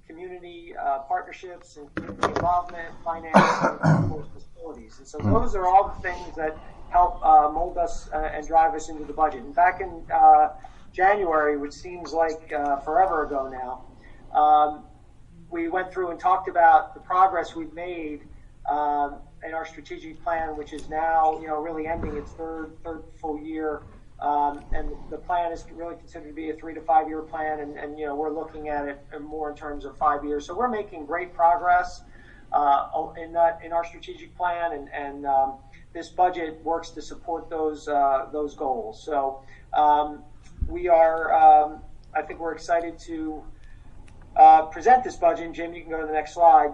community partnerships and community involvement, finance, and of course facilities. And so those are all the things that help mold us and drive us into the budget. And back in January, which seems like forever ago now, we went through and talked about the progress we've made in our strategic plan, which is now, really ending its third full year. And the plan is really considered to be a 3 to 5 year plan, and we're looking at it more in terms of 5 years. So we're making great progress in our strategic plan, and this budget works to support those goals. So we are, I think we're excited to present this budget. And Jim, you can go to the next slide.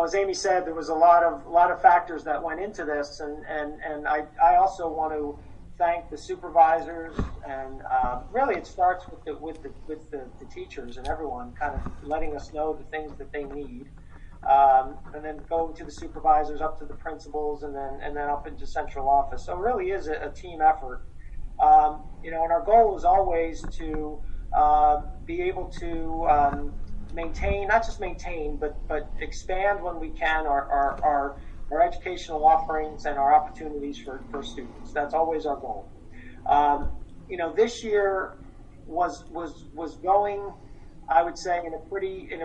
As Amy said, there was a lot of factors that went into this, and I also want to thank the supervisors, and really it starts with the teachers and everyone kind of letting us know the things that they need, and then going to the supervisors, up to the principals, and then up into central office. So it really is a team effort, and our goal is always to be able to maintain, not just maintain, but expand when we can our educational offerings and our opportunities for students. That's always our goal. This year was going, I would say, in a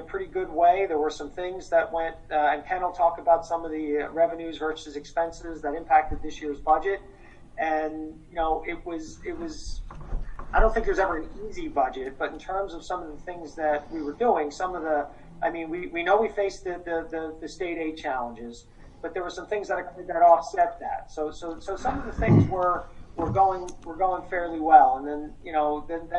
pretty good way. There were some things that went, and Ken will talk about some of the revenues versus expenses that impacted this year's budget. And it was. I don't think there's ever an easy budget, but in terms of some of the things that we were doing, we know we faced the state aid challenges, but there were some things that offset that. So some of the things were going fairly well, and then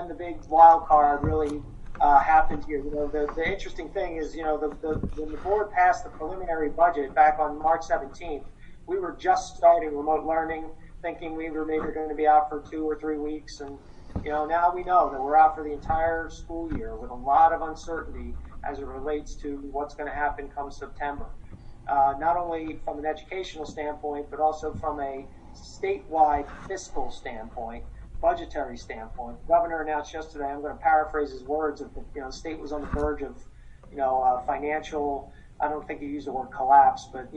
the big wild card really happened here. The interesting thing is, when the board passed the preliminary budget back on March 17th, we were just starting remote learning, thinking we were maybe going to be out for 2 or 3 weeks, and now we know that we're out for the entire school year with a lot of uncertainty as it relates to what's going to happen come September. Not only from an educational standpoint, but also from a statewide fiscal standpoint, budgetary standpoint. The governor announced yesterday, I'm going to paraphrase his words, that the state was on the verge of financial, I don't think he used the word collapse, but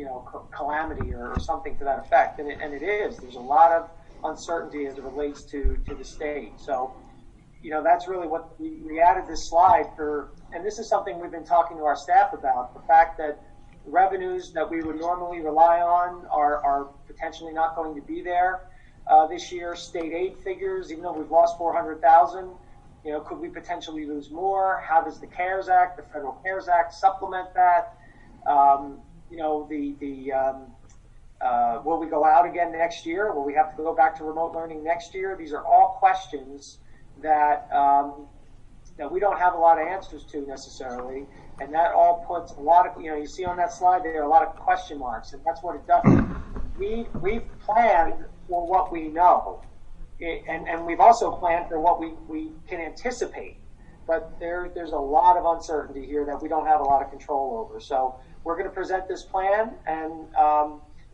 calamity or something to that effect. And it is. There's a lot of uncertainty as it relates to the state. So, that's really what we added this slide for, and this is something we've been talking to our staff about, the fact that revenues that we would normally rely on are potentially not going to be there this year. State aid figures, even though we've lost 400,000, could we potentially lose more? How does the CARES Act, the Federal CARES Act, supplement that? Will we go out again next year? Will we have to go back to remote learning next year? These are all questions that we don't have a lot of answers to necessarily, and that all puts a lot of, you see on that slide there are a lot of question marks, and that's what it does. We've planned for what we know, and we've also planned for what we can anticipate, but there's a lot of uncertainty here that we don't have a lot of control over. So we're going to present this plan, and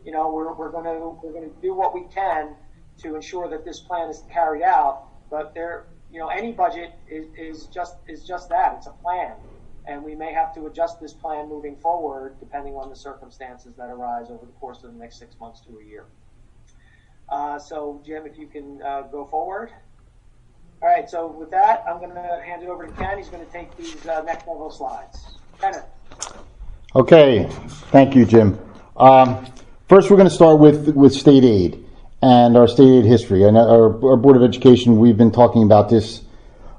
we're going to do what we can to ensure that this plan is carried out. But any budget is just that. It's a plan, and we may have to adjust this plan moving forward depending on the circumstances that arise over the course of the next 6 months to a year. So Jim, if you can go forward. All right. So with that, I'm going to hand it over to Ken. He's going to take these next level slides. Kenneth. Okay. Thank you, Jim. First, we're going to start with state aid and our state aid history. And our Board of Education, we've been talking about this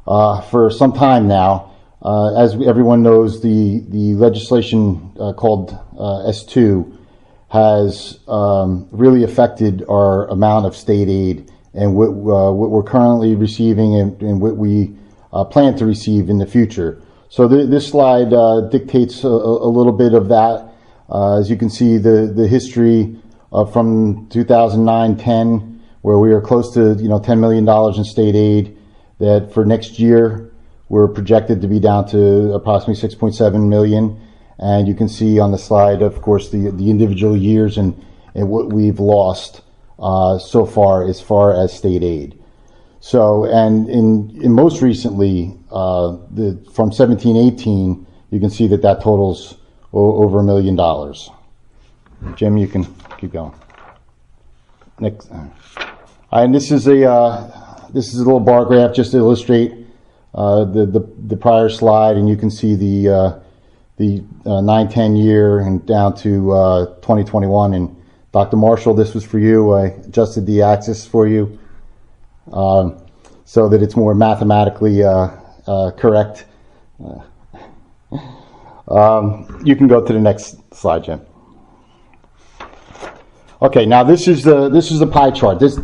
for some time now. As everyone knows, the legislation called S2 has really affected our amount of state aid and what we're currently receiving and what we plan to receive in the future. So this slide dictates a little bit of that. As you can see, the history from 2009-10, where we are close to $10 million in state aid, that for next year we're projected to be down to approximately 6.7 million. And you can see on the slide, of course, the individual years and what we've lost so far as state aid. So, and in most recently, from 17-18, you can see that totals over $1 million. Jim, you can keep going. Next. And this is a little bar graph just to illustrate the prior slide, and you can see the 9-10 year and down to 2021. And Dr. Marshall, this was for you. I adjusted the axis for you so that it's more mathematically correct. You can go to the next slide, Jim. Okay, now this is the pie chart. This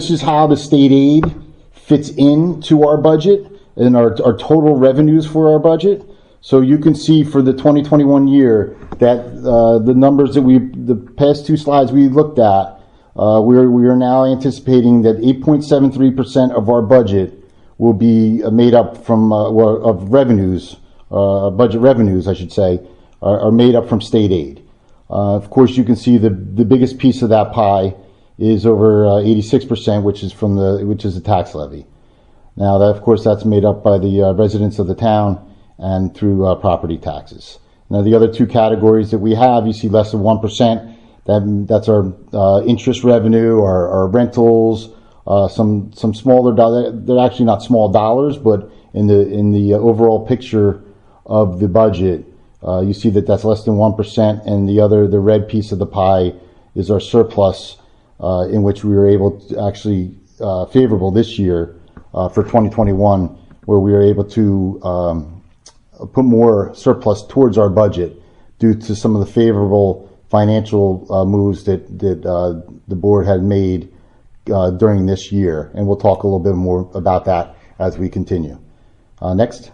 is how the state aid fits into our budget and our total revenues for our budget. So you can see for the 2021 year that the numbers that the past two slides we looked at, we are now anticipating that 8.73% of our budget will be made up from of revenues, budget revenues, I should say, are made up from state aid. Of course, you can see the biggest piece of that pie is over 86%, which is the tax levy. Now, of course, that's made up by the residents of the town and through property taxes. Now, the other two categories that we have, you see less than 1%. That's our interest revenue, our rentals, some smaller dollars. They're actually not small dollars, but in the overall picture of the budget, you see that that's less than 1%, and the red piece of the pie is our surplus, in which we were able to actually favorable this year for 2021, where we were able to put more surplus towards our budget due to some of the favorable financial moves that the board had made during this year, and we'll talk a little bit more about that as we continue. Next.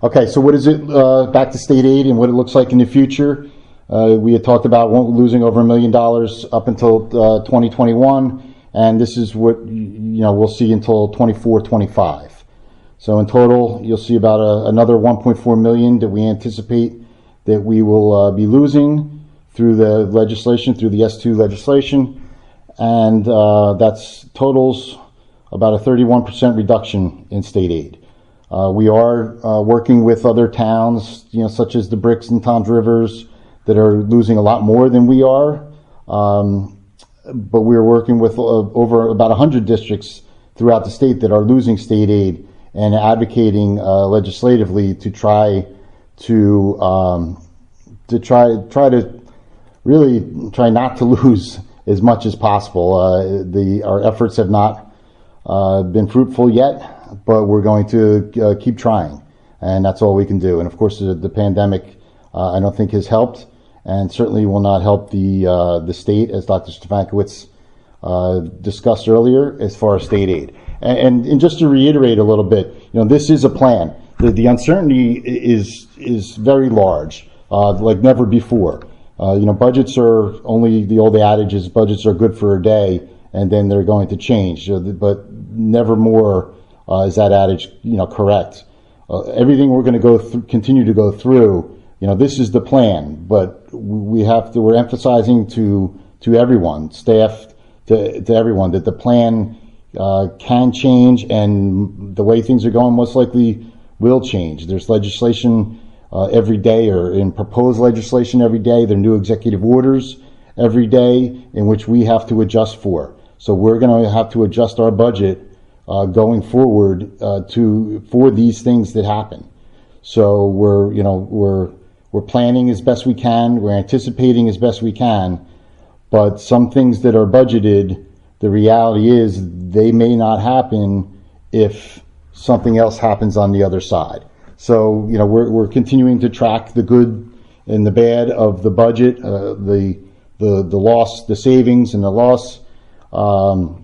Okay, so what is it, back to state aid and what it looks like in the future? We had talked about losing over $1 million up until 2021, and this is what we'll see until 24-25. So in total, you'll see about another 1.4 million that we anticipate that we will be losing through the legislation, through the S2 legislation, and that's totals about a 31% reduction in state aid. We are working with other towns, such as the Bricks and Toms Rivers, that are losing a lot more than we are. But we're working with over about 100 districts throughout the state that are losing state aid and advocating legislatively to try not to lose as much as possible. Our efforts have not been fruitful yet, but we're going to keep trying, and that's all we can do. And of course, the pandemic, I don't think has helped, and certainly will not help the state, as Dr. Stefankowitz discussed earlier, as far as state aid. And just to reiterate a little bit, this is a plan. The uncertainty is very large, like never before. Budgets are only, the old adage is budgets are good for a day, and then they're going to change. But never more is that adage, correct. Everything we're going to continue to go through, this is the plan, but we're emphasizing to everyone, staff, to everyone, that the plan can change, and the way things are going most likely will change. There's legislation every day, or in proposed legislation every day. There are new executive orders every day in which we have to adjust for. So we're going to have to adjust our budget going forward for these things that happen. So we're planning as best we can. We're anticipating as best we can. But some things that are budgeted, the reality is they may not happen if something else happens on the other side. So, we're continuing to track the good and the bad of the budget, the loss, the savings and the loss. And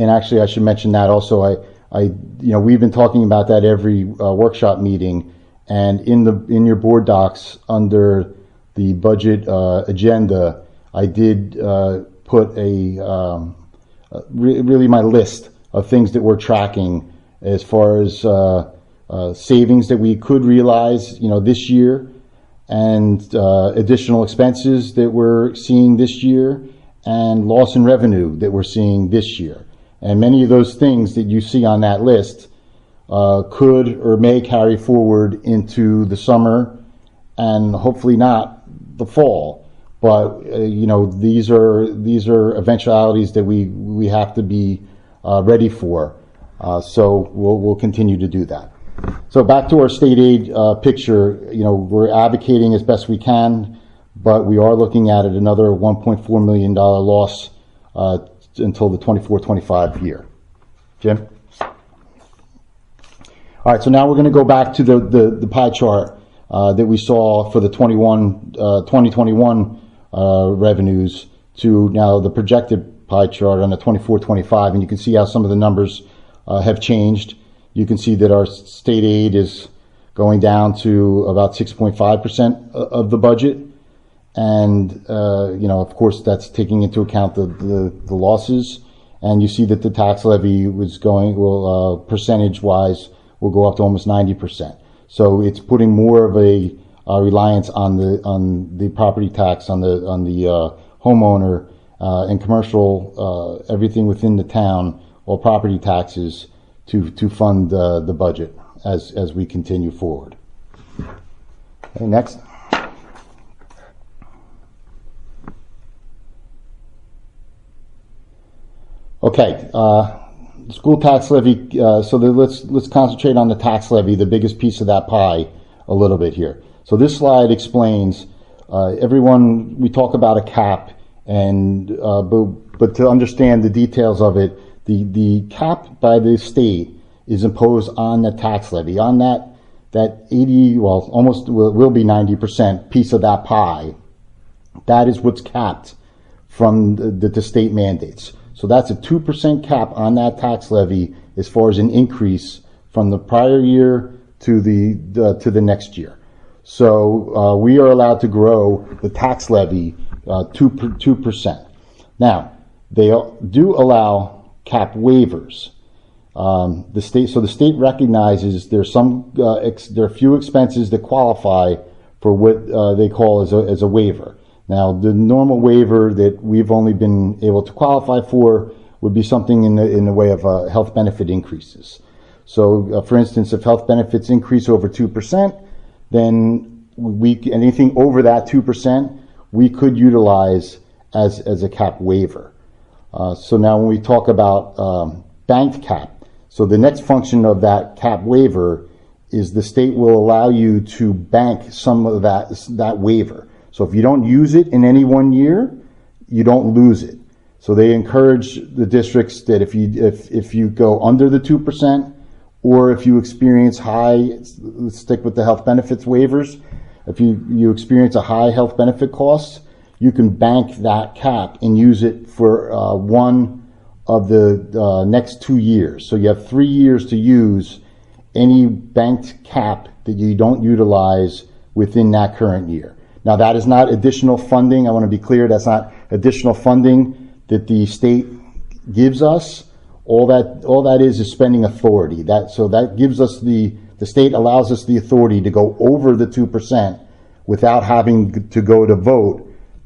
actually, I should mention that also. We've been talking about that every workshop meeting, and in your board docs under the budget agenda, I did put really my list of things that we're tracking as far as savings that we could realize, this year, and additional expenses that we're seeing this year, and loss in revenue that we're seeing this year. And many of those things that you see on that list could or may carry forward into the summer and hopefully not the fall. But these are eventualities that we have to be ready for. So we'll continue to do that. So back to our state aid picture. We're advocating as best we can, but we are looking at another $1.4 million loss until the 24-25 year. Jim? All right, so now we're going to go back to the pie chart that we saw for the 2021 revenues to now the projected pie chart on the 24-25, and you can see how some of the numbers have changed. You can see that our state aid is going down to about 6.5% of the budget. And, of course, that's taking into account the losses. And you see that the tax levy percentage-wise, will go up to almost 90%. So it's putting more of a reliance on the property tax, on the homeowner and commercial, everything within the town, all property taxes, to fund the budget as we continue forward. Okay, next. Okay, school tax levy. Let's concentrate on the tax levy, the biggest piece of that pie, a little bit here. So this slide explains. Everyone, we talk about a cap, and but to understand the details of it, the cap by the state is imposed on the tax levy, on that 80, well, almost will be 90% piece of that pie. That is what's capped from the state mandates. So that's a 2% cap on that tax levy as far as an increase from the prior year to the next year. So we are allowed to grow the tax levy 2%. Now, they do allow cap waivers. The state recognizes there are few expenses that qualify for what they call as a waiver. Now, the normal waiver that we've only been able to qualify for would be something in the way of health benefit increases. So, for instance, if health benefits increase over 2%, then anything over that 2% we could utilize as a cap waiver. So now when we talk about banked cap, so the next function of that cap waiver is the state will allow you to bank some of that waiver. So if you don't use it in any one year, you don't lose it. So they encourage the districts that if you go under the 2%, or if you experience let's stick with the health benefits waivers, if you experience a high health benefit cost, you can bank that cap and use it for one of the next 2 years. So you have 3 years to use any banked cap that you don't utilize within that current year. Now, that is not additional funding. I want to be clear, that's not additional funding that the state gives us. All that is spending authority. So that gives us the state allows us the authority to go over the 2% without having to go to vote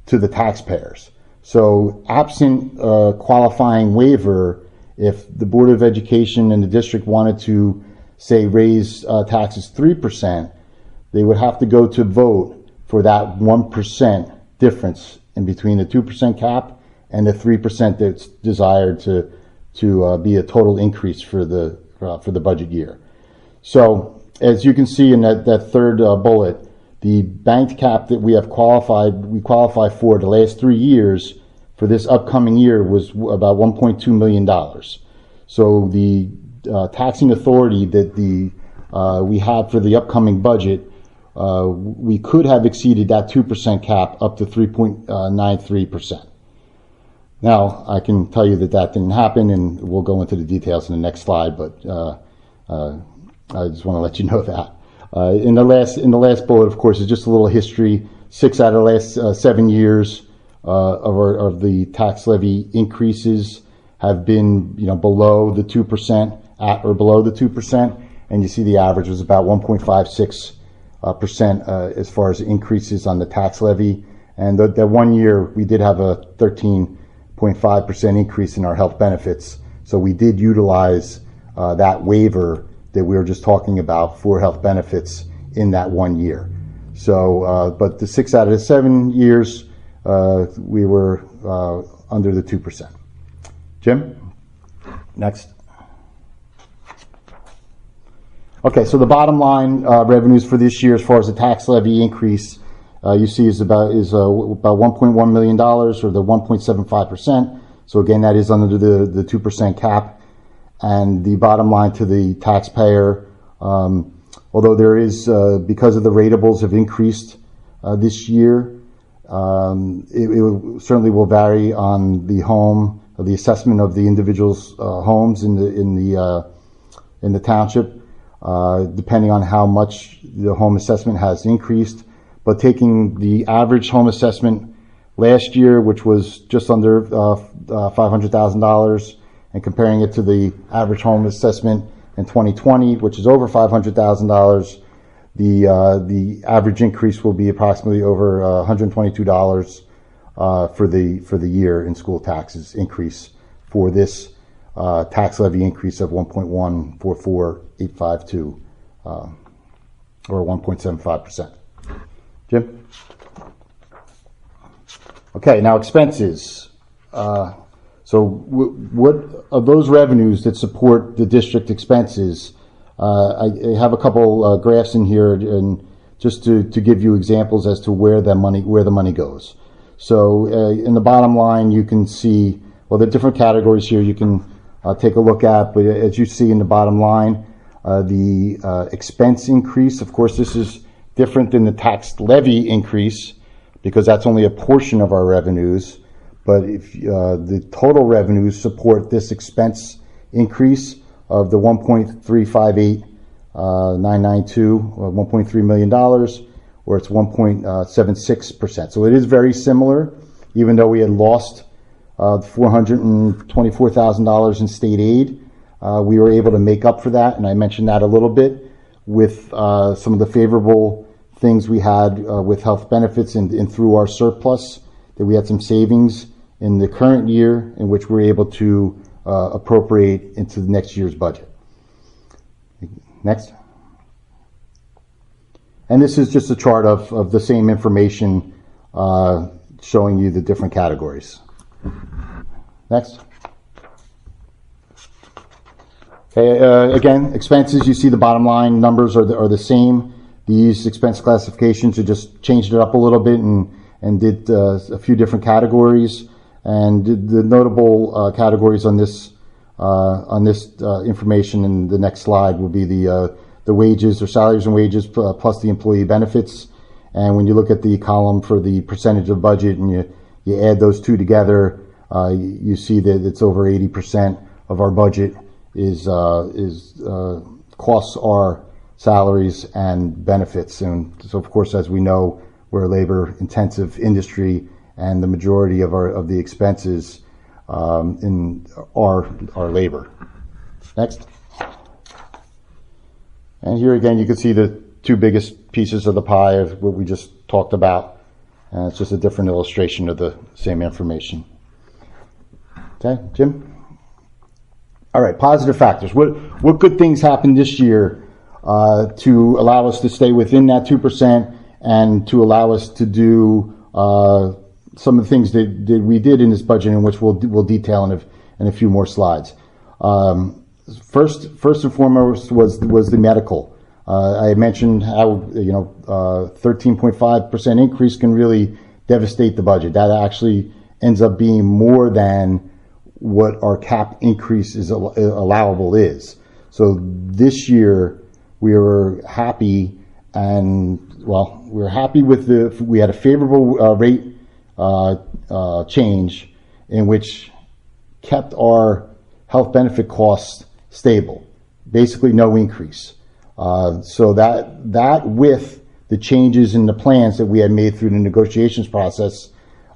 to the taxpayers. So absent qualifying waiver, if the Board of Education and the district wanted to, say, raise taxes 3%, they would have to go to vote for that 1% difference in between the 2% cap and the 3% that's desired to be a total increase for the budget year. So as you can see in that third bullet, the banked cap that we qualify for the last 3 years for this upcoming year was about $1.2 million. So the taxing authority that we have for the upcoming budget, we could have exceeded that 2% cap up to 3.93%. Now, I can tell you that didn't happen, and we'll go into the details in the next slide, but I just want to let you know that. In the last bullet, of course, is just a little history. 6 out of the last 7 years of the tax levy increases have been below the 2%, at or below the 2%, and you see the average was about 1.56% as far as increases on the tax levy. And that 1 year we did have a 13 0.5% increase in our health benefits. So we did utilize that waiver that we were just talking about for health benefits in that 1 year. So, but the 6 out of the 7 years, we were under the 2%. Jim? Next. Okay, so the bottom line revenues for this year, as far as the tax levy increase, you see is about $1.1 million, or the 1.75%. So again, that is under the 2% cap. And the bottom line to the taxpayer, although there is, because of the ratables have increased this year, it certainly will vary on the home, the assessment of the individual's homes in the township, depending on how much the home assessment has increased. But taking the average home assessment last year, which was just under $500,000, and comparing it to the average home assessment in 2020, which is over $500,000, the average increase will be approximately over $122 for the year in school taxes increase for this tax levy increase of 1.144852, or 1.75%. Jim? Okay, now expenses. So what of those revenues that support the district expenses? I have a couple graphs in here, and just to give you examples as to where the money goes. So in the bottom line, you can see, well, the different categories here you can take a look at. But as you see in the bottom line, the expense increase, of course, this is different than the tax levy increase because that's only a portion of our revenues. But if the total revenues support this expense increase of the 1.358992, or $1.3 million, or it's 1.76%. So it is very similar, even though we had lost $424,000 in state aid. We were able to make up for that, and I mentioned that a little bit, with some of the favorable things we had with health benefits and through our surplus, that we had some savings in the current year in which we're able to appropriate into the next year's budget. Next. And this is just a chart of the same information showing you the different categories. Next. Okay, again, expenses, you see the bottom line numbers are the same. These expense classifications, you just changed it up a little bit and did a few different categories. And the notable categories on this information in the next slide will be the wages or salaries and wages plus the employee benefits. And when you look at the column for the percentage of budget and you add those two together, you see that it's over 80% of our budget is costs are salaries and benefits. And so, of course, as we know, we're a labor-intensive industry, and the majority of the expenses in our labor. Next. And here again, you can see the two biggest pieces of the pie of what we just talked about, and it's just a different illustration of the same information. Okay, Jim? All right, positive factors. What good things happened this year to allow us to stay within that 2% and to allow us to do some of the things that we did in this budget, in which we'll detail in a few more slides. First and foremost was the medical. I mentioned how 13.5% increase can really devastate the budget. That actually ends up being more than what our cap increase is allowable is. So this year we were happy, we had a favorable rate change in which kept our health benefit costs stable, basically no increase. So that with the changes in the plans that we had made through the negotiations process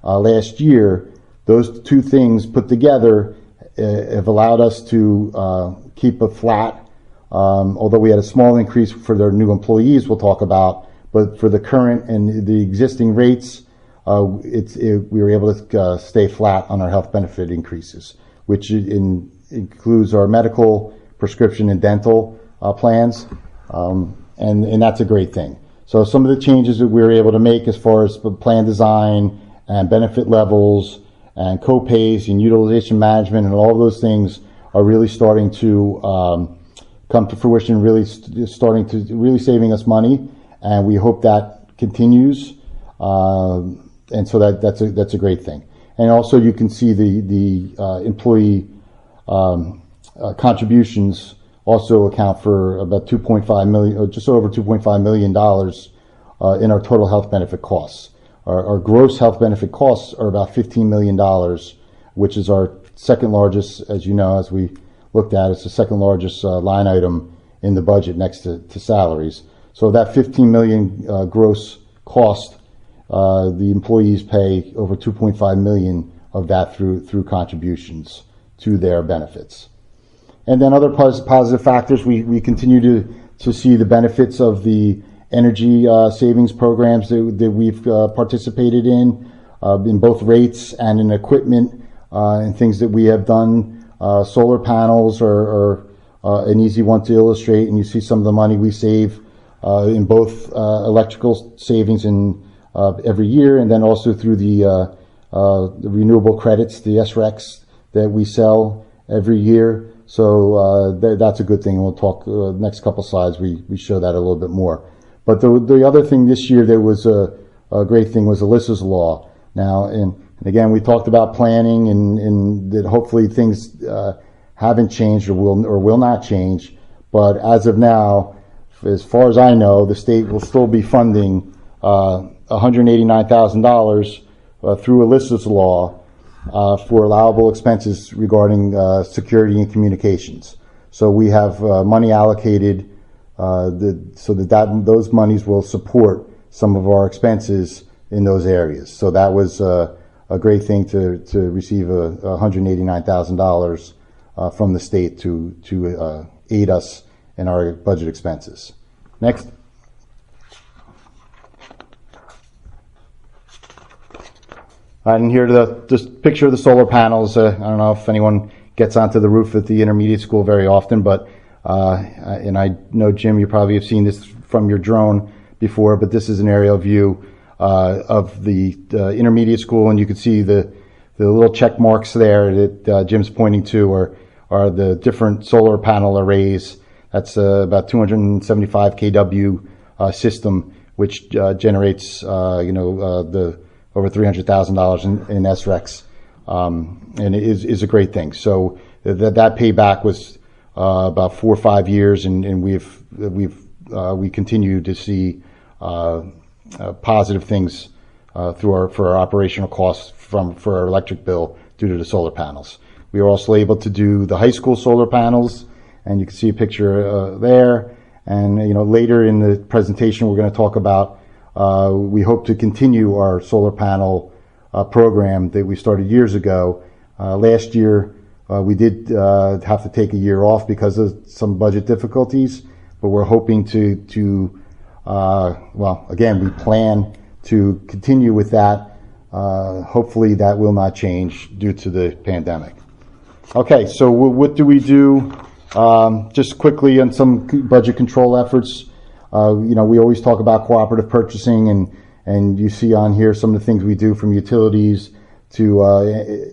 last year, those two things put together have allowed us to keep a flat, although we had a small increase for their new employees we'll talk about, but for the current and the existing rates, we were able to stay flat on our health benefit increases, which includes our medical, prescription, and dental plans, and that's a great thing. So some of the changes that we were able to make as far as plan design and benefit levels and co-pays and utilization management and all of those things are really starting to come to fruition, really starting to really saving us money, and we hope that continues. And so that's a great thing. And also you can see the employee contributions also account for about 2.5 million, or just over $2.5 million in our total health benefit costs. Our gross health benefit costs are about $15 million, which is our second largest, as you know, as we looked at, it's the second largest line item in the budget next to salaries. So that 15 million gross cost, the employees pay over 2.5 million of that through contributions to their benefits. And then other positive factors, we continue to see the benefits of the energy savings programs that we've participated in both rates and in equipment and things that we have done. Solar panels are an easy one to illustrate, and you see some of the money we save in both electrical savings in every year, and then also through the renewable credits, the SRECs that we sell every year. So that's a good thing. We'll talk next couple slides. We show that a little bit more. But the other thing this year that was a great thing was Alyssa's Law. Now, and again, we talked about planning and that hopefully things haven't changed or will not change. But as of now, as far as I know, the state will still be funding $189,000 through Alyssa's Law for allowable expenses regarding security and communications. So we have money allocated so that those monies will support some of our expenses in those areas. So that was a great thing to receive $189,000 from the state to aid us in our budget expenses. Next. And here this picture of the solar panels. I don't know if anyone gets onto the roof at the intermediate school very often, but and I know, Jim, you probably have seen this from your drone before, but this is an aerial view of the intermediate school, and you can see the little check marks there that Jim's pointing to are the different solar panel arrays. That's about 275 kW system, which generates the over $300,000 in SRECs, and it is a great thing. So that payback was about 4 or 5 years, and we continue to see positive things for our operational costs for our electric bill due to the solar panels. We were also able to do the high school solar panels, and you can see a picture there. And later in the presentation, we're going to talk about. We hope to continue our solar panel program that we started years ago. Last year, we did have to take a year off because of some budget difficulties, but we're hoping to again, we plan to continue with that. Hopefully that will not change due to the pandemic. Okay, so what do we do? Just quickly on some budget control efforts. We always talk about cooperative purchasing, and you see on here some of the things we do, from utilities to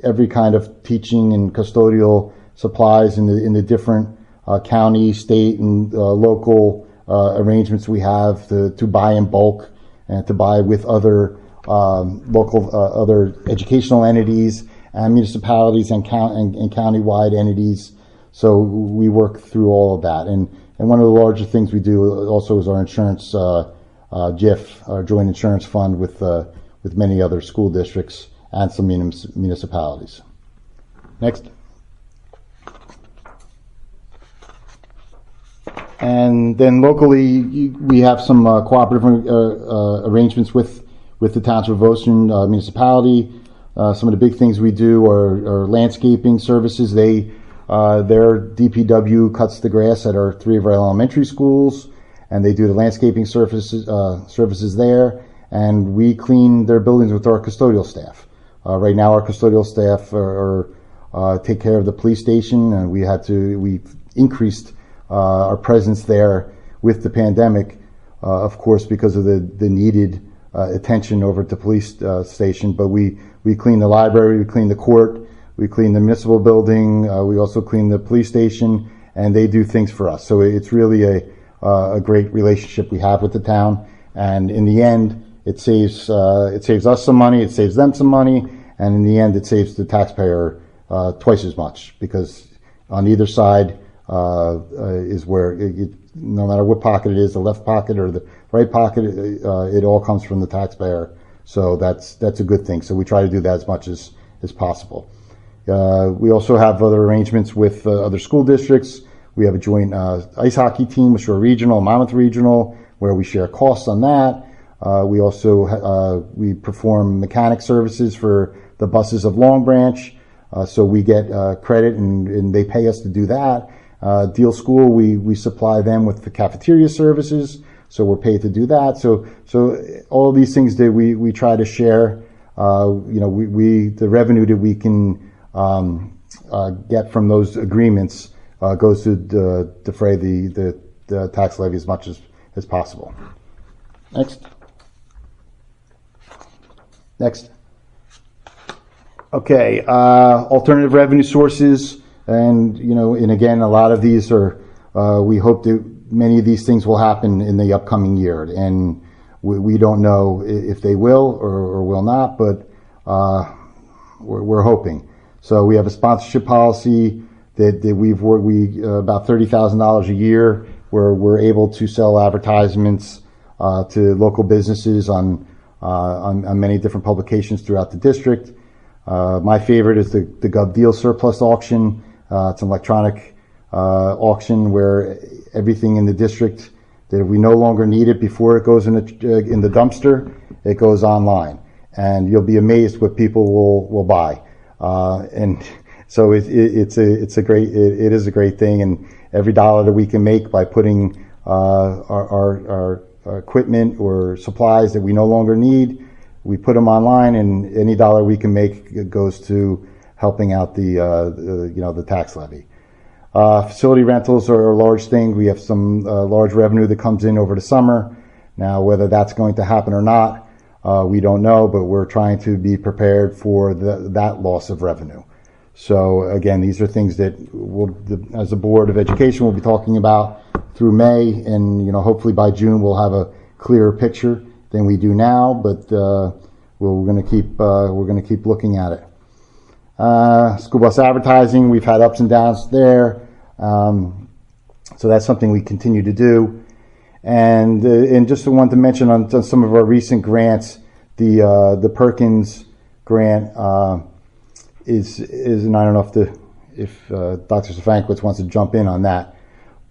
every kind of teaching and custodial supplies in the different county, state, and local arrangements we have to buy in bulk and to buy with other local other educational entities and municipalities and county-wide entities. So we work through all of that. And one of the larger things we do also is our insurance, JIF, our joint insurance fund with many other school districts and some municipalities. Next. And then locally, we have some cooperative arrangements with the Township of Ocean municipality. Some of the big things we do are landscaping services. Their DPW cuts the grass at our 3 of our elementary schools, and they do the landscaping services there. and we clean their buildings with our custodial staff. Right now, our custodial staff take care of the police station, and we increased our presence there with the pandemic, of course, because of the needed attention over at the police station. But we clean the library, we clean the court, we clean the municipal building, we also clean the police station, and they do things for us. So it's really a great relationship we have with the town, and in the end, it saves us some money, it saves them some money, and in the end, it saves the taxpayer twice as much, because on either side is where no matter what pocket it is, the left pocket or the right pocket, it all comes from the taxpayer. So that's a good thing. So we try to do that as much as possible. We also have other arrangements with other school districts. We have a joint ice hockey team with Shore Regional, Monmouth Regional, where we share costs on that. We also we perform mechanic services for the buses of Long Branch, so we get credit and they pay us to do that. Deal School, we supply them with the cafeteria services, so we're paid to do that. So all these things that we try to share. The revenue that we can get from those agreements goes to defray the tax levy as much as possible. Next. Okay, alternative revenue sources, and again, a lot of these are. We hope that many of these things will happen in the upcoming year, and we don't know if they will or will not, but we're hoping. So we have a sponsorship policy that we've worked. About $30,000 a year, where we're able to sell advertisements to local businesses on many different publications throughout the district. My favorite is the Gov Deal Surplus Auction. It's an electronic auction where everything in the district that if we no longer need it before it goes in the dumpster, it goes online, and you'll be amazed what people will buy. And so it is a great thing, and every dollar that we can make by putting our equipment or supplies that we no longer need, we put them online, and any dollar we can make goes to helping out the tax levy. Facility rentals are a large thing. We have some large revenue that comes in over the summer. Now, whether that's going to happen or not, we don't know, but we're trying to be prepared for that loss of revenue. So again, these are things that as a Board of Education, we'll be talking about through May, and hopefully by June we'll have a clearer picture than we do now. But we're going to keep looking at it. School bus advertising, we've had ups and downs there, so that's something we continue to do. And just wanted to mention on some of our recent grants, the Perkins grant is and I don't know if Dr. Stefankiewicz wants to jump in on that,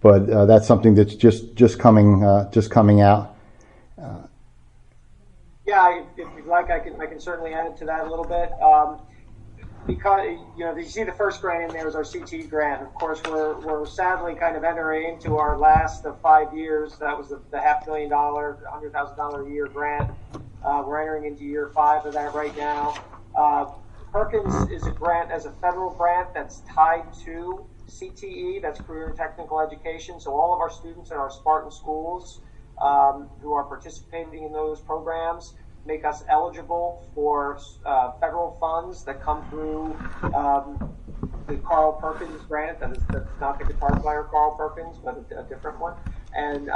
but that's something that's just coming out. Yeah, if you'd like, I can certainly add to that a little bit. Because you see the first grant in there is our CTE grant. Of course, we're sadly kind of entering into our last of 5 years. That was the $500,000, $100,000 a year grant. We're entering into year 5 of that right now. Perkins is a grant as a federal grant that's tied to CTE, that's Career and Technical Education. So all of our students in our Spartan schools who are participating in those programs make us eligible for federal funds that come through the Carl Perkins grant. That's not the guitar player Carl Perkins, but a different one. And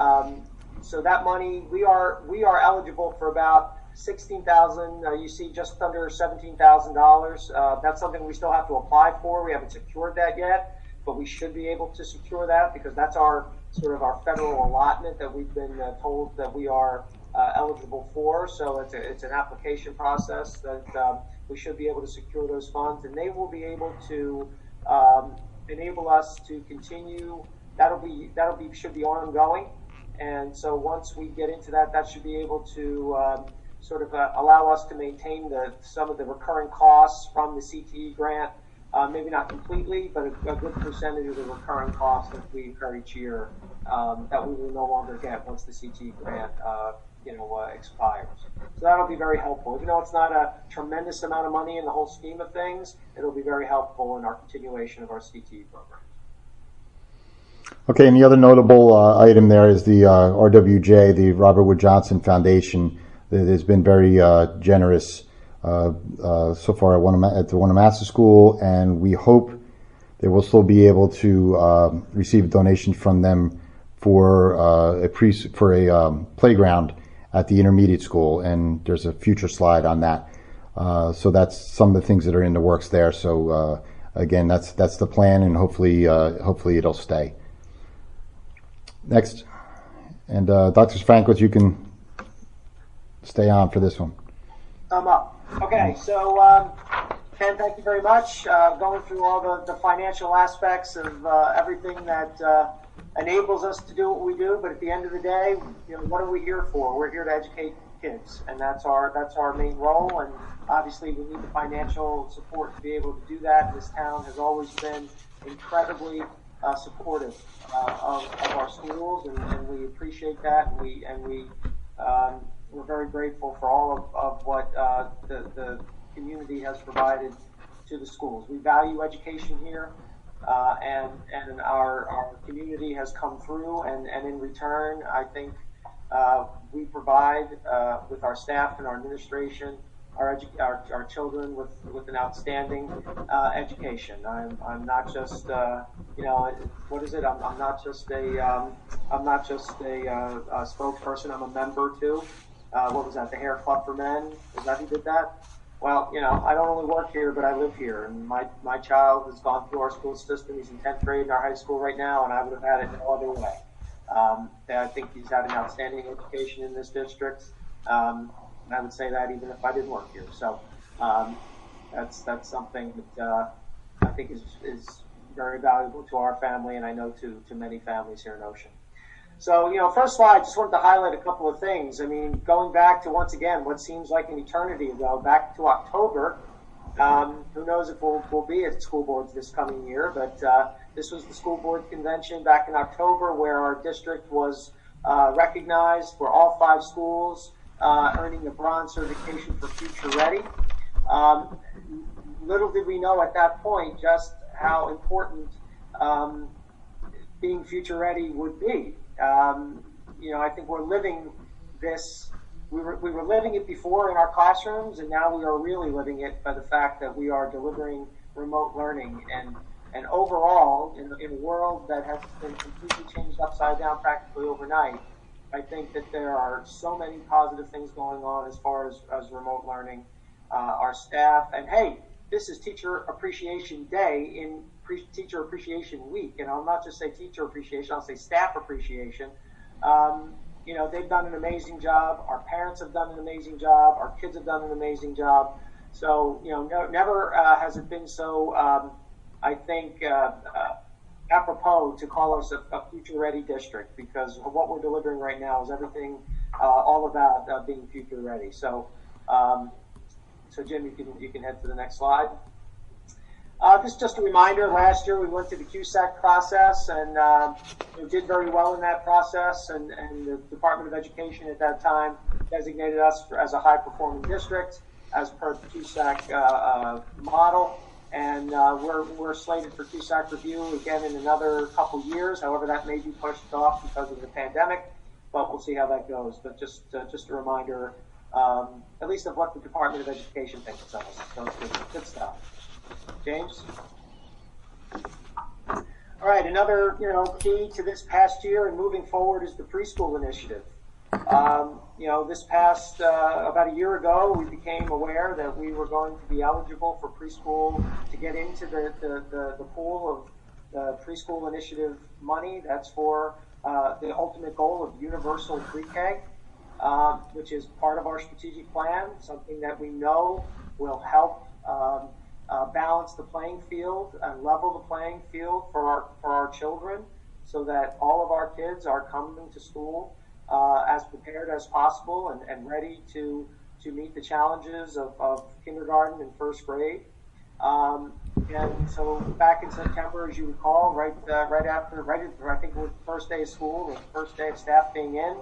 so that money, we are eligible for about $16,000. You see just under $17,000. That's something we still have to apply for. We haven't secured that yet, but we should be able to secure that because that's our federal allotment that we've been told that we are eligible for. So it's an application process that we should be able to secure those funds, and they will be able to enable us to continue. Should be ongoing, and so once we get into that should be able to allow us to maintain some of the recurring costs from the CTE grant. Maybe not completely, but a good percentage of the recurring costs that we incur each year that we will no longer get once the CTE grant expires. So that'll be very helpful. Even though it's not a tremendous amount of money in the whole scheme of things, it'll be very helpful in our continuation of our CTE program. Okay, and the other notable item there is the RWJ, the Robert Wood Johnson Foundation, that has been very generous so far at the Wanamassa School, and we hope that we'll still be able to receive donations from them for a playground at the intermediate school, and there's a future slide on that. So that's some of the things that are in the works there. So again, that's the plan, and hopefully it'll stay. Next, and Dr. Frankowitz, you can stay on for this one. I'm up. Okay, so Ken, thank you very much. Going through all the financial aspects of everything that enables us to do what we do, but at the end of the day, what are we here for? We're here to educate kids, and that's our main role. And obviously, we need the financial support to be able to do that. This town has always been incredibly supportive of our schools, and we appreciate that. We're very grateful for all of what the community has provided to the schools. We value education here, and our community has come through, and in return, I think we provide with our staff and our administration, our children with an outstanding education. I'm not just what is it? I'm not just a spokesperson. I'm a member too. What was that? The Hair Club for Men? Is that who did that? Well, I don't only work here, but I live here, and my child has gone through our school system. He's in 10th grade in our high school right now, and I would have had it no other way. I think he's had an outstanding education in this district. And I would say that even if I didn't work here. So that's something that I think is very valuable to our family, and I know to many families here in Ocean. So, first slide, just wanted to highlight a couple of things. I mean, going back to, once again, what seems like an eternity ago, back to October. Who knows if we'll be at school boards this coming year, but this was the school board convention back in October where our district was recognized for all 5 schools earning a bronze certification for Future Ready. Little did we know at that point just how important being Future Ready would be. I think we're living this. We were living it before in our classrooms, and now we are really living it by the fact that we are delivering remote learning. And overall, in a world that has been completely changed upside down practically overnight, I think that there are so many positive things going on as far as remote learning. Our staff, and hey, this is Teacher Appreciation Day in Teacher Appreciation Week, and I'll not just say teacher appreciation, I'll say staff appreciation. They've done an amazing job. Our parents have done an amazing job. Our kids have done an amazing job. So, never has it been so, I think, apropos to call us a future-ready district, because what we're delivering right now is everything all about being future-ready. So, Jim, you can head to the next slide. Just a reminder, last year we went through the CUSAC process and we did very well in that process, and the Department of Education at that time designated us as a high-performing district as per the CUSAC model, and we're slated for CUSAC review again in another couple years. However, that may be pushed off because of the pandemic, but we'll see how that goes. But just a reminder, at least of what the Department of Education thinks of us. So it's good stuff. James? All right, another key to this past year and moving forward is the preschool initiative. This past about a year ago, we became aware that we were going to be eligible for preschool to get into the pool of the preschool initiative money. That's for the ultimate goal of universal pre-K, which is part of our strategic plan, something that we know will help balance the playing field and level the playing field for our children, so that all of our kids are coming to school as prepared as possible and ready to meet the challenges of kindergarten and first grade. And so back in September, as you recall, right after I think it was the first day of school, the first day of staff being in,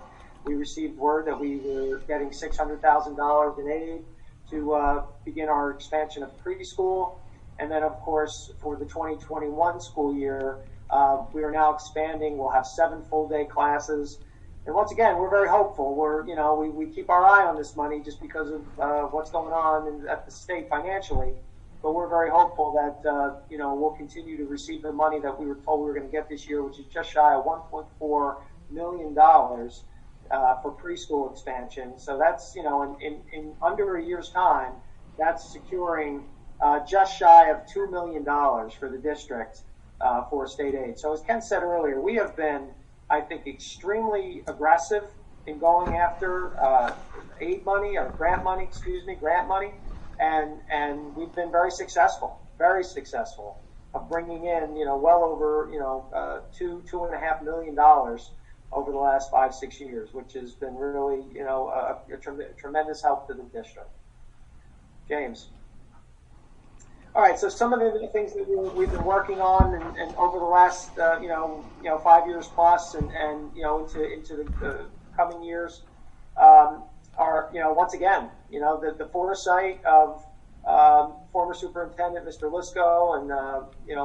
we received word that we were getting $600,000 in aid to begin our expansion of preschool. And then, of course, for the 2021 school year, we are now expanding. We'll have 7 full-day classes. And once again, we're very hopeful. We keep our eye on this money just because of what's going on at the state financially. But we're very hopeful that, we'll continue to receive the money that we were told we were going to get this year, which is just shy of $1.4 million for preschool expansion. So that's, in under a year's time, that's securing just shy of $2 million for the district for state aid. So as Ken said earlier, we have been, I think, extremely aggressive in going after aid money, or grant money, and we've been very successful of bringing in, well over, $2.5 million over the last 5-6 years, which has been really, a tremendous help to the district. James. All right, so some of the things that we've been working on and over the last, 5 years plus and into the coming years are, once again, the foresight of former Superintendent Mr. Lisko and,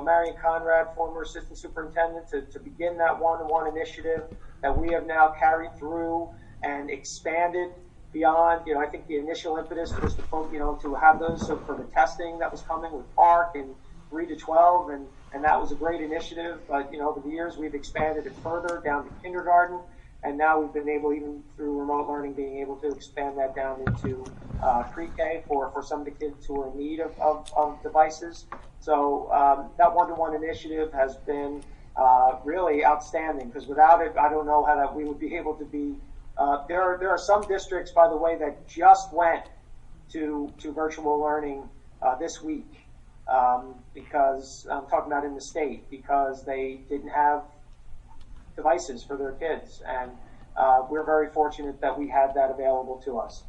Marion Conrad, former Assistant Superintendent, to begin that one-to-one initiative that we have now carried through and expanded beyond. I think the initial impetus was to have those for the testing that was coming with Park and 3 to 12, and that was a great initiative. But over the years we've expanded it further down to kindergarten, and now we've been able, even through remote learning, being able to expand that down into pre-K for some of the kids who are in need of devices. So that one-to-one initiative has been really outstanding, because without it, I don't know how that we would be able to be. There are some districts, by the way, that just went to virtual learning this week, because I'm talking about in the state, because they didn't have devices for their kids, and we're very fortunate that we had that available to us.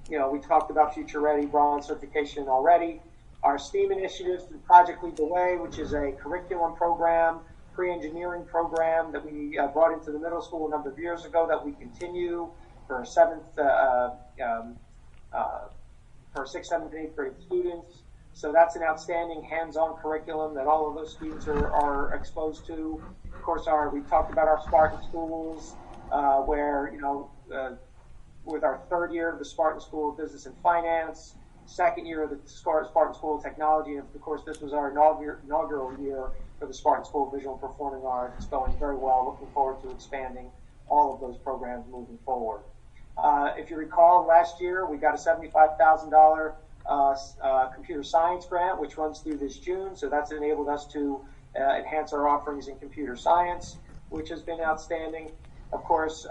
We talked about Future Ready bronze certification already. Our STEAM initiatives through Project Lead the Way, which is a curriculum program, pre-engineering program that we brought into the middle school a number of years ago, that we continue for 6th, 7th, and 8th grade students. So that's an outstanding hands-on curriculum that all of those students are exposed to. Of course, we talked about our Spartan schools, where, with our 3rd year of the Spartan School of Business and Finance, 2nd year of the Spartan School of Technology, and of course this was our inaugural year for the Spartan School of Visual and Performing Arts. It's going very well. Looking forward to expanding all of those programs moving forward. If you recall, last year we got a $75,000 computer science grant, which runs through this June. So that's enabled us to enhance our offerings in computer science, which has been outstanding. Of course,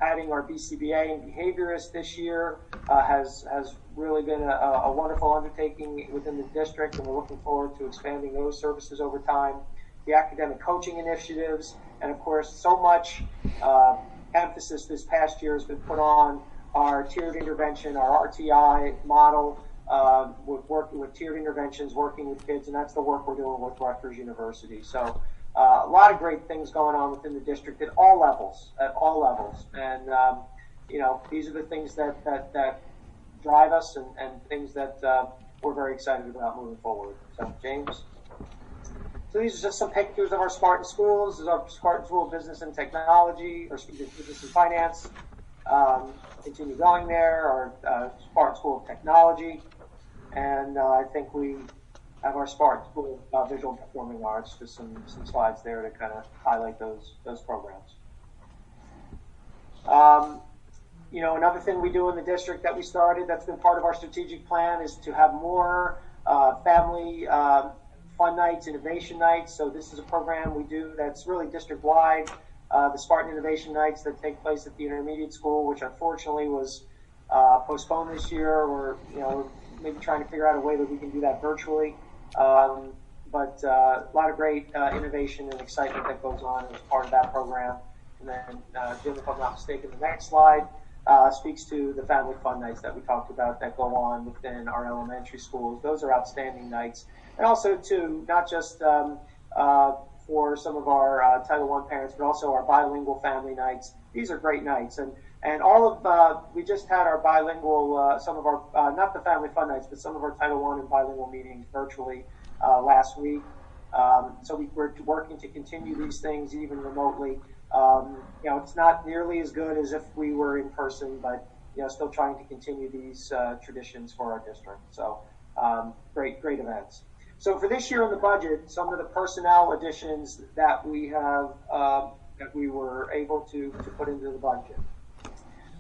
adding our BCBA and behaviorist this year has really been a wonderful undertaking within the district, and we're looking forward to expanding those services over time. The academic coaching initiatives, and of course, so much emphasis this past year has been put on our tiered intervention, our RTI model, with tiered interventions, working with kids, and that's the work we're doing with Rutgers University. So a lot of great things going on within the district at all levels, and these are the things that drive us, and things that we're very excited about moving forward. So, James. So these are just some pictures of our Spartan schools. This is our Spartan School of Business and Technology, or Business and Finance. Continue going there, our Spartan School of Technology, and I think we have our Spartan School of Visual and Performing Arts. Just some slides there to kind of highlight those programs. Another thing we do in the district that we started, that's been part of our strategic plan, is to have more family fun nights, innovation nights. So this is a program we do that's really district-wide. The Spartan Innovation Nights that take place at the intermediate school, which unfortunately was postponed this year. We're maybe trying to figure out a way that we can do that virtually. But a lot of great innovation and excitement that goes on as part of that program. And then, Jim, if I'm not mistaken, the next slide speaks to the family fun nights that we talked about that go on within our elementary schools. Those are outstanding nights. And also, too, not just for some of our Title I parents, but also our bilingual family nights. These are great nights, and all of we just had our bilingual, some of our not the family fun nights, but some of our Title I and bilingual meetings virtually last week. So we're working to continue these things even remotely. It's not nearly as good as if we were in person, but still trying to continue these traditions for our district. So great events. So for this year in the budget, some of the personnel additions that we have that we were able to put into the budget.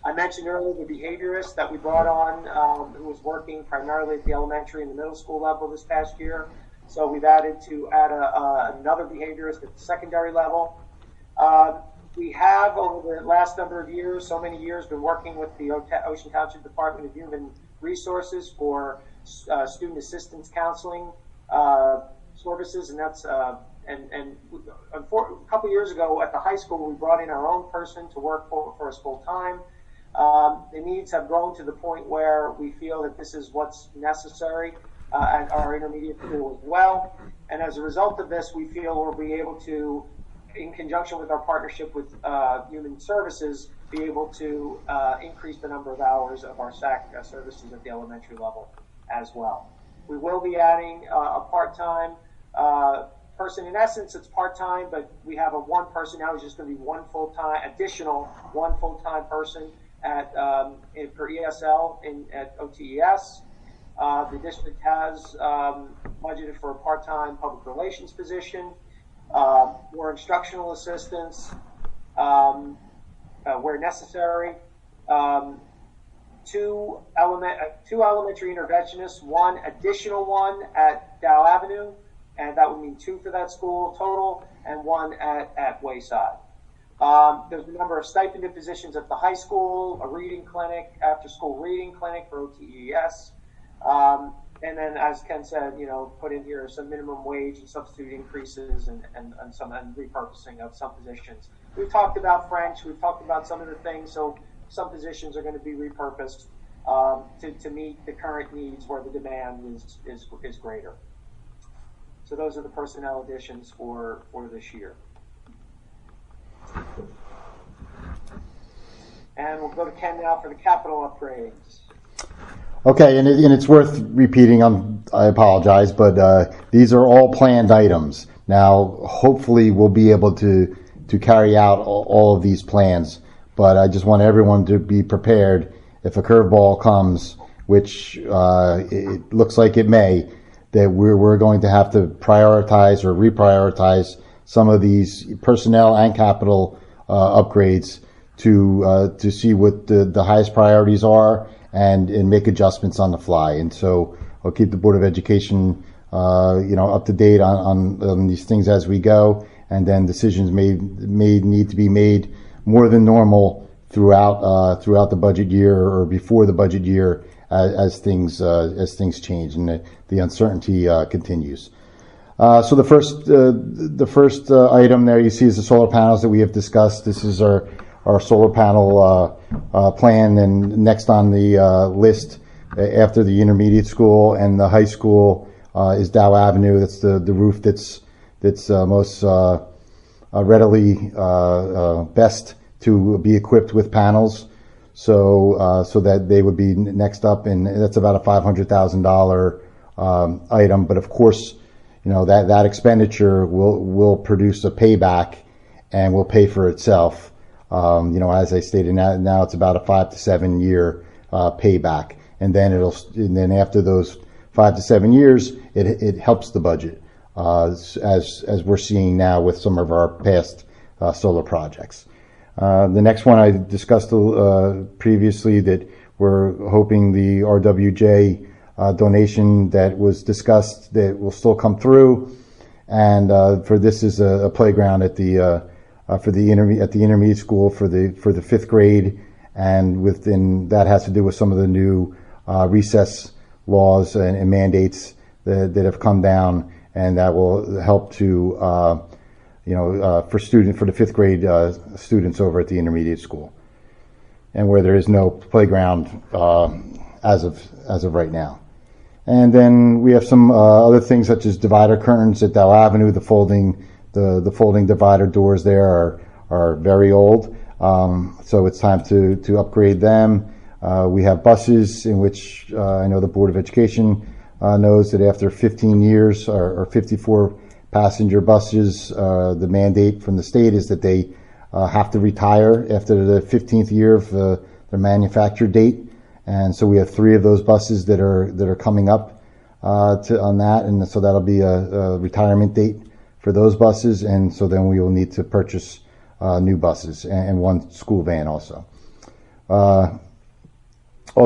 I mentioned earlier the behaviorist that we brought on, who was working primarily at the elementary and the middle school level this past year. So we've added another behaviorist at the secondary level. We have, over the last number of years, so many years, been working with the Ocean Township Department of Human Resources for student assistance counseling services, and that's a couple years ago at the high school, we brought in our own person to work for us full time. The needs have grown to the point where we feel that this is what's necessary at our intermediate school as well. And as a result of this, we feel we'll be able to, in conjunction with our partnership with Human Services, be able to increase the number of hours of our SAC services at the elementary level as well. We will be adding a part-time person. In essence, it's part-time, but we have one person now who's just going to be one full-time person for ESL at OTES. The district has budgeted for a part-time public relations position, more instructional assistants where necessary, two elementary interventionists, one additional one at Dow Avenue, and that would mean two for that school total, and one at Wayside. There's a number of stipended positions at the high school, a reading clinic, after-school reading clinic for OTES, and then, as Ken said, put in here some minimum wage and substitute increases and repurposing of some positions. We've talked about French. We've talked about some of the things. So some positions are going to be repurposed to meet the current needs where the demand is greater. So those are the personnel additions for this year. And we'll go to Ken now for the capital upgrades. Okay, and it's worth repeating. I apologize, but these are all planned items. Now, hopefully, we'll be able to carry out all of these plans. But I just want everyone to be prepared if a curveball comes, which it looks like it may, that we're going to have to prioritize or reprioritize some of these personnel and capital upgrades to see what the highest priorities are and make adjustments on the fly. And so I'll keep the Board of Education up to date on these things as we go, and then decisions may need to be made more than normal throughout the budget year or before the budget year as things change and the uncertainty continues. So the first item there you see is the solar panels that we have discussed. This is our solar panel plan, and next on the list after the intermediate school and the high school is Dow Avenue. That's the roof that's most readily best to be equipped with panels, so that they would be next up, and that's about a $500,000 item. But of course, that expenditure will produce a payback and will pay for itself. As I stated, now it's about a 5 to 7 year payback, and then after those 5 to 7 years, it helps the budget, as we're seeing now with some of our past solar projects. The next one I discussed previously, that we're hoping the RWJ donation that was discussed that will still come through, and for this is a playground at the intermediate school for the fifth grade, and within that has to do with some of the new recess laws and mandates that have come down, and that will help to for the fifth grade students over at the intermediate school, and where there is no playground as of right now. And then we have some other things such as divider curtains at Dow Avenue, the folding the folding divider doors there are very old. So it's time to upgrade them. We have buses in which I know the Board of Education knows that after 15 years or 54 passenger buses, the mandate from the state is that they have to retire after the 15th year of their manufacture date. And so we have 3 of those buses that are coming up on that, and so that'll be a retirement date for those buses. And so then we will need to purchase new buses and 1 school van also.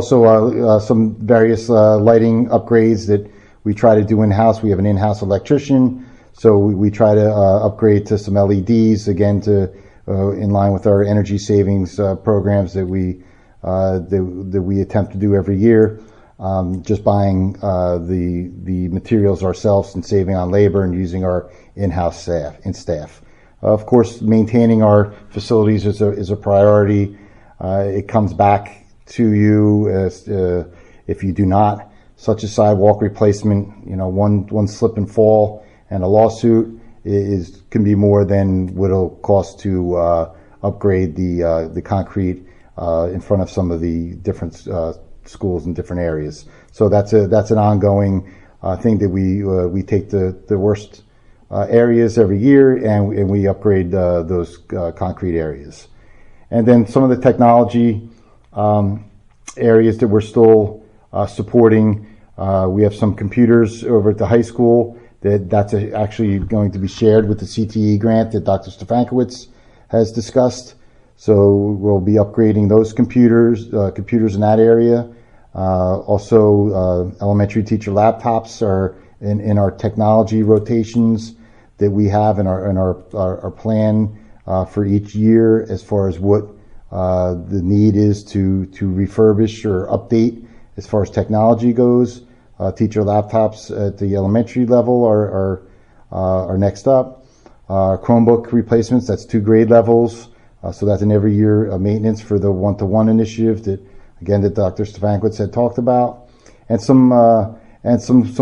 Some various lighting upgrades that we try to do in-house. We have an in-house electrician, so we try to upgrade to some LEDs, again, to in line with our energy savings programs that we attempt to do every year. Just buying the materials ourselves and saving on labor and using our in-house staff. Of course, maintaining our facilities is a priority. It comes back to you if you do not, such as sidewalk replacement. One slip and fall and a lawsuit can be more than what it'll cost to upgrade the concrete in front of some of the different schools in different areas. So that's an ongoing thing that we take the worst areas every year and we upgrade those concrete areas. And then some of the technology areas that we're still supporting. We have some computers over at the high school that's actually going to be shared with the CTE grant that Dr. Stefankowitz has discussed. So we'll be upgrading those computers in that area. Also, elementary teacher laptops are in our technology rotations that we have in our plan for each year as far as what the need is to refurbish or update as far as technology goes. Teacher laptops at the elementary level are next up. Chromebook replacements, that's 2 grade levels. So that's an every year maintenance for the one-to-one initiative that Dr. Stefankowitz had talked about. And some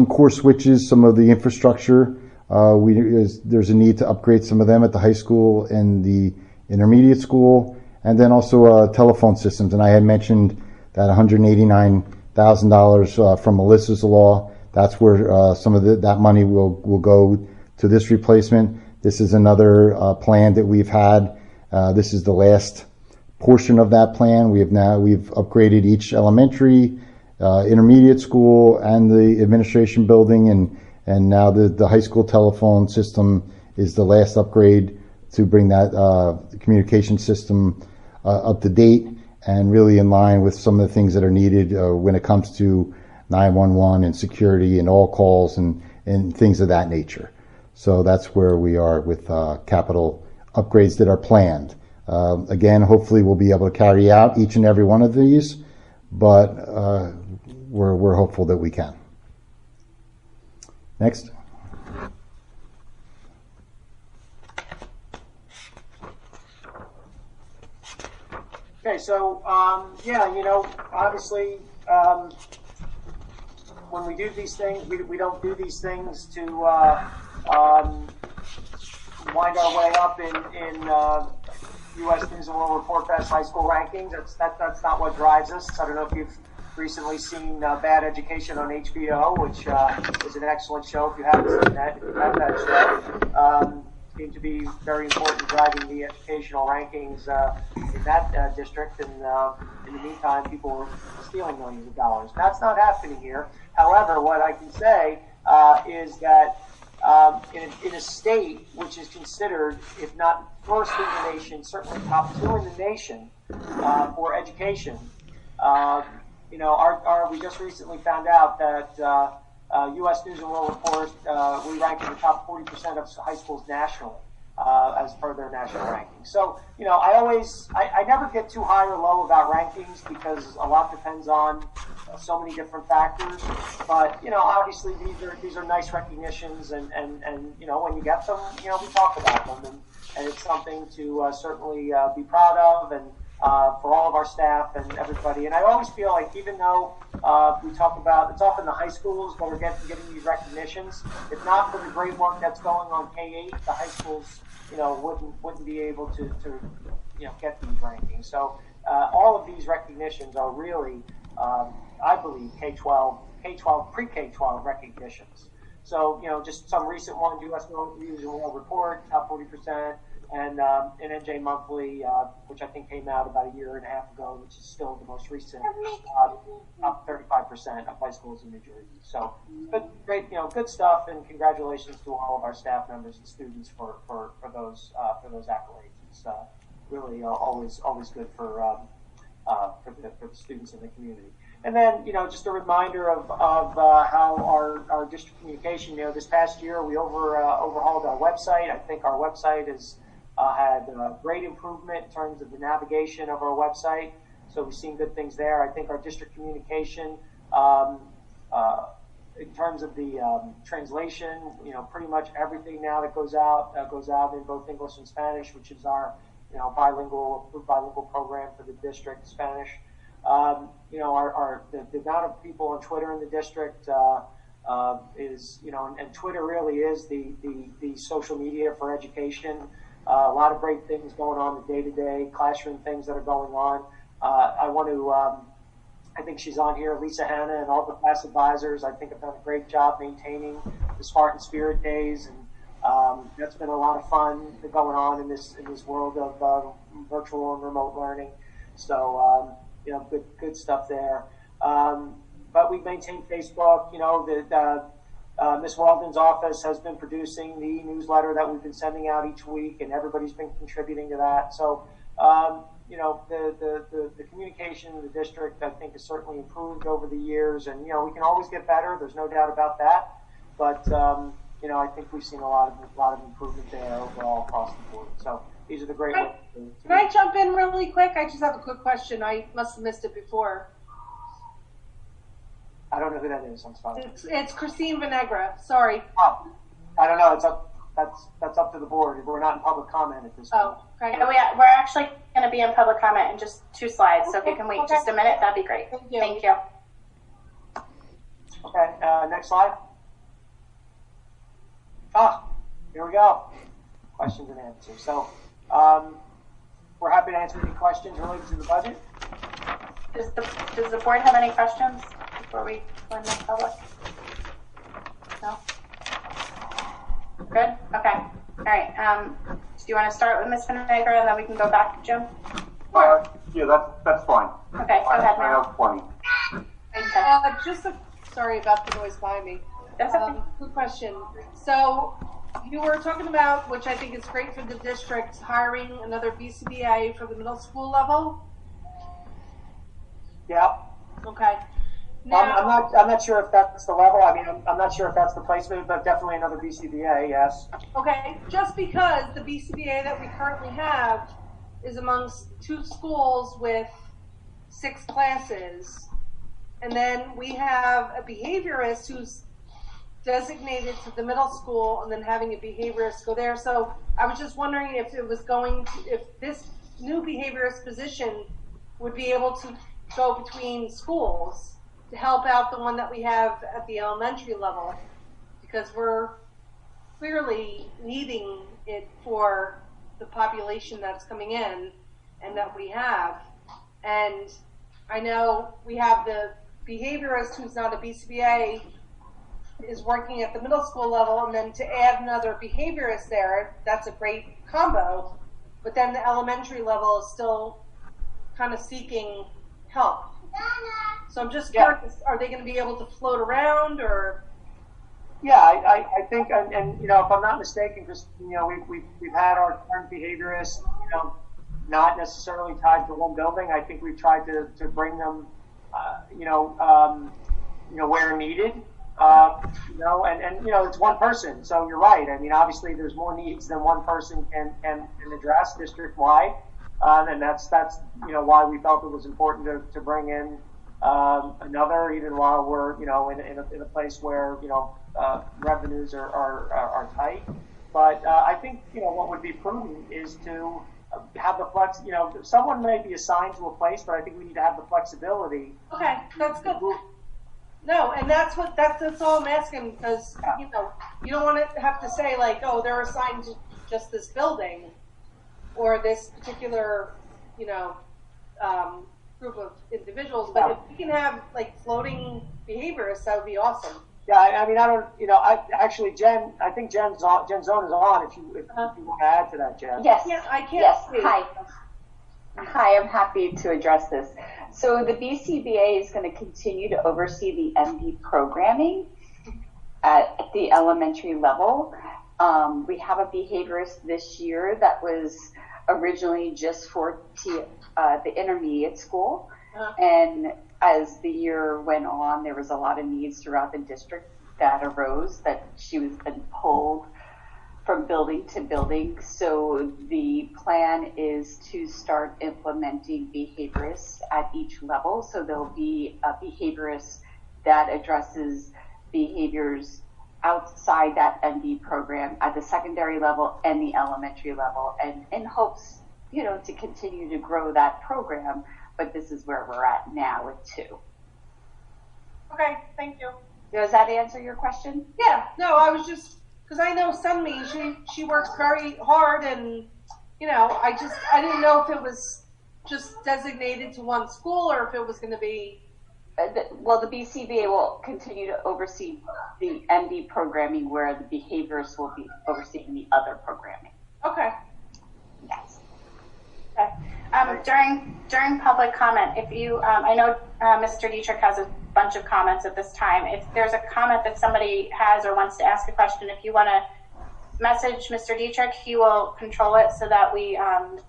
core switches, some of the infrastructure. There's a need to upgrade some of them at the high school and the intermediate school. And then also telephone systems. And I had mentioned that $189,000 from Melissa's Law. That's where some of that money will go to this replacement. This is another plan that we've had. This is the last portion of that plan. We've upgraded each elementary, intermediate school, and the administration building, and now the high school telephone system is the last upgrade to bring that communication system up to date and really in line with some of the things that are needed when it comes to 911 and security and all calls and things of that nature. So that's where we are with capital upgrades that are planned. Again, hopefully we'll be able to carry out each and every one of these, but we're hopeful that we can. Next. Okay, so obviously, when we do these things, we don't do these things to wind our way up in U.S. News and World Report Best High School Rankings. That's not what drives us. I don't know if you've recently seen Bad Education on HBO, which is an excellent show. If you haven't seen that, if you have that show, seems to be very important driving the educational rankings in that district. And in the meantime, people are stealing millions of dollars. That's not happening here. However, what I can say is that in a state which is considered, if not first in the nation, certainly top 2 in the nation for education, we just recently found out that U.S. News and World Report, we rank in the top 40% of high schools nationally as per their national rankings. So, I never get too high or low about rankings because a lot depends on so many different factors. But, obviously these are nice recognitions and when you get them, we talk about them and it's something to certainly be proud of and for all of our staff and everybody. And I always feel like even though we talk about, it's often the high schools where we're getting these recognitions, if not for the great work that's going on K-8, the high schools, wouldn't be able to get these rankings. So all of these recognitions are really, I believe, K-12, pre-K-12 recognitions. So, just some recent ones, U.S. News and World Report, top 40%, and NJ Monthly, which I think came out about a year and a half ago, which is still the most recent, up 35% of high schools in New Jersey. So, good stuff, and congratulations to all of our staff members and students for those accolades. It's really always good for the students in the community. And then, just a reminder of how our district communication, this past year we overhauled our website. I think our website has had great improvement in terms of the navigation of our website. So we've seen good things there. I think our district communication, in terms of the translation, pretty much everything now that goes out in both English and Spanish, which is our bilingual program for the district, Spanish. The amount of people on Twitter in the district is, and Twitter really is the social media for education. A lot of great things going on the day-to-day classroom things that are going on. I think she's on here, Lisa Hanna, and all the class advisors, I think have done a great job maintaining the Spartan Spirit Days, and that's been a lot of fun going on in this world of virtual and remote learning. So, good stuff there. But we maintain Facebook. Ms. Walden's office has been producing the newsletter that we've been sending out each week, and everybody's been contributing to that. So, the communication in the district, I think, has certainly improved over the years, and we can always get better. There's no doubt about that. But I think we've seen a lot of improvement there overall across the board. So these are the great ones. Can I jump in really quick? I just have a quick question. I must have missed it before. I don't know who that is. I'm sorry. It's Christine Vinegra. Sorry. Oh, I don't know. That's up to the board. We're not in public comment at this point. Oh, okay. Yeah, we're actually going to be in public comment in just 2 slides. So if you can wait just a minute, that'd be great. Thank you. Okay. Next slide. Here we go. Questions and answers. So, we're happy to answer any questions related to the budget. Does the board have any questions before we go into public? No? Good? Okay. All right. Do you want to start with Ms. Vinegra and then we can go back to Jim? Yeah, that's fine. Okay, go ahead, I ma'am. have plenty. Okay. Sorry about the noise behind me. That's okay. Quick question. So you were talking about, which I think is great for the district, hiring another BCBA for the middle school level. Yeah. Okay. Now, I'm not sure if that's the level. I mean, I'm not sure if that's the placement, but definitely another BCBA. Yes. okay, just because the BCBA that we currently have is amongst 2 schools with 6 classes, and then we have a behaviorist who's designated to the middle school and then having a behaviorist go there. So I was just wondering if if this new behaviorist position would be able to go between schools to help out the one that we have at the elementary level, because we're clearly needing it for the population that's coming in and that we have. And I know we have the behaviorist who's not a BCBA is working at the middle school level, and then to add another behaviorist there, that's a great combo. But then the elementary level is still kind of seeking help. So I'm just curious, are they going to be able to float around, or? Yeah, I think, and if I'm not mistaken, because we've had our current behaviorists, not necessarily tied to one building. I think we've tried to bring them, where needed. And it's one person, so you're right. I mean, obviously, there's more needs than one person can address district wide, and that's why we felt it was important to bring in another, even while we're in a place where revenues are tight. But I think what would be prudent is to have the flex, someone may be assigned to a place, but I think we need to have the flexibility. Okay, that's good. No, and that's all I'm asking, because, you don't want to have to say like, oh, they're assigned to just this building or this particular, group of individuals, but if we can have like floating behaviorists, that would be awesome. Yeah, I mean, I don't, actually, Jen, I think Jen's zone is on. If you want to add to that, Jen. Yes. I can't Yes. see. Hi, I'm happy to address this. So the BCBA is going to continue to oversee the MD programming at the elementary level. We have a behaviorist this year that was originally just for the intermediate school. And as the year went on, there was a lot of needs throughout the district that arose that she was then pulled from building to building. So the plan is to start implementing behaviorists at each level. So there'll be a behaviorist that addresses behaviors outside that MD program at the secondary level and the elementary level, and in hopes, to continue to grow that program. But this is where we're at now with 2. Okay, thank you. Does that answer your question? Yeah, no, I was just, because I know Sunmi, she works very hard, and, I didn't know if it was just designated to one school or if it was going to be. Well, the BCBA will continue to oversee the MD programming, where the behaviorists will be overseeing the other programming. Okay. Yes. Okay. During public comment, if you, I know Mr. Dietrich has a bunch of comments at this time. If there's a comment that somebody has or wants to ask a question, if you want to message Mr. Dietrich, he will control it so that we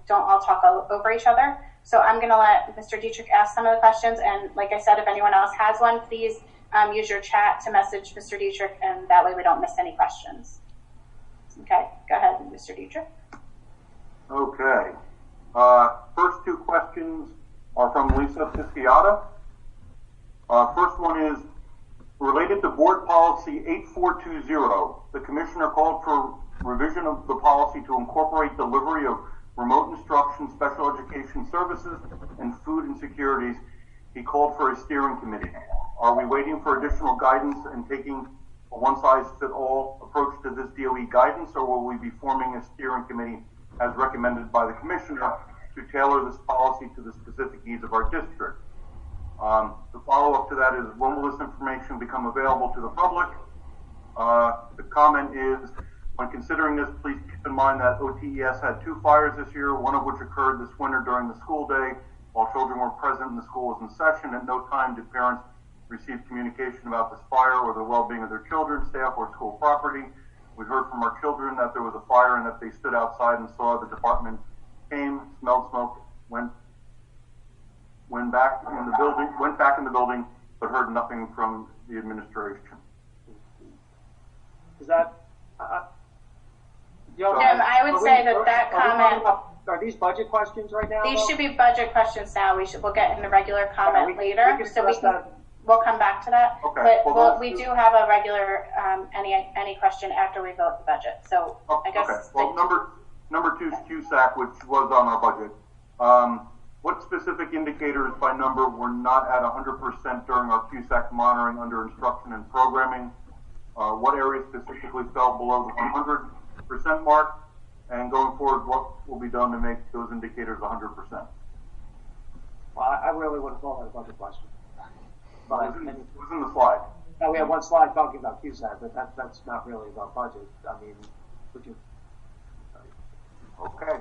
don't all talk over each other. So I'm going to let Mr. Dietrich ask some of the questions. And like I said, if anyone else has one, please use your chat to message Mr. Dietrich, and that way we don't miss any questions. Okay, go ahead, Mr. Dietrich. Okay. First 2 questions are from Lisa Pisciata. First one is related to Board Policy 8420. The Commissioner called for revision of the policy to incorporate delivery of remote instruction, special education services, and food insecurities. He called for a steering committee. Are we waiting for additional guidance and taking a one-size-fits-all approach to this DOE guidance, or will we be forming a steering committee as recommended by the Commissioner to tailor this policy to the specific needs of our district? The follow-up to that is, when will this information become available to the public? The comment is, when considering this, please keep in mind that OTES had 2 fires this year, one of which occurred this winter during the school day while children were present and the school was in session. At no time did parents receive communication about this fire or the well-being of their children, staff, or school property. We heard from our children that there was a fire and that they stood outside and saw the department came, smelled smoke, went back in the building, but heard nothing from the administration. Is that? Jim, I would say that comment. Are these budget questions right now? These should be budget questions now. We'll get in the regular comment later, we'll come back to that. Okay. But we do have a regular any question after we vote the budget. So I guess. Okay. Well, number 2 is QSAC, which was on our budget. What specific indicators by number were not at 100% during our QSAC monitoring under instruction and programming? What areas specifically fell below the 100% mark? And going forward, what will be done to make those indicators 100%? Well, I really wouldn't call that a budget question. But It was in the slide. we have one slide talking about QSAC, but that's not really about budget. I mean, would you? Okay.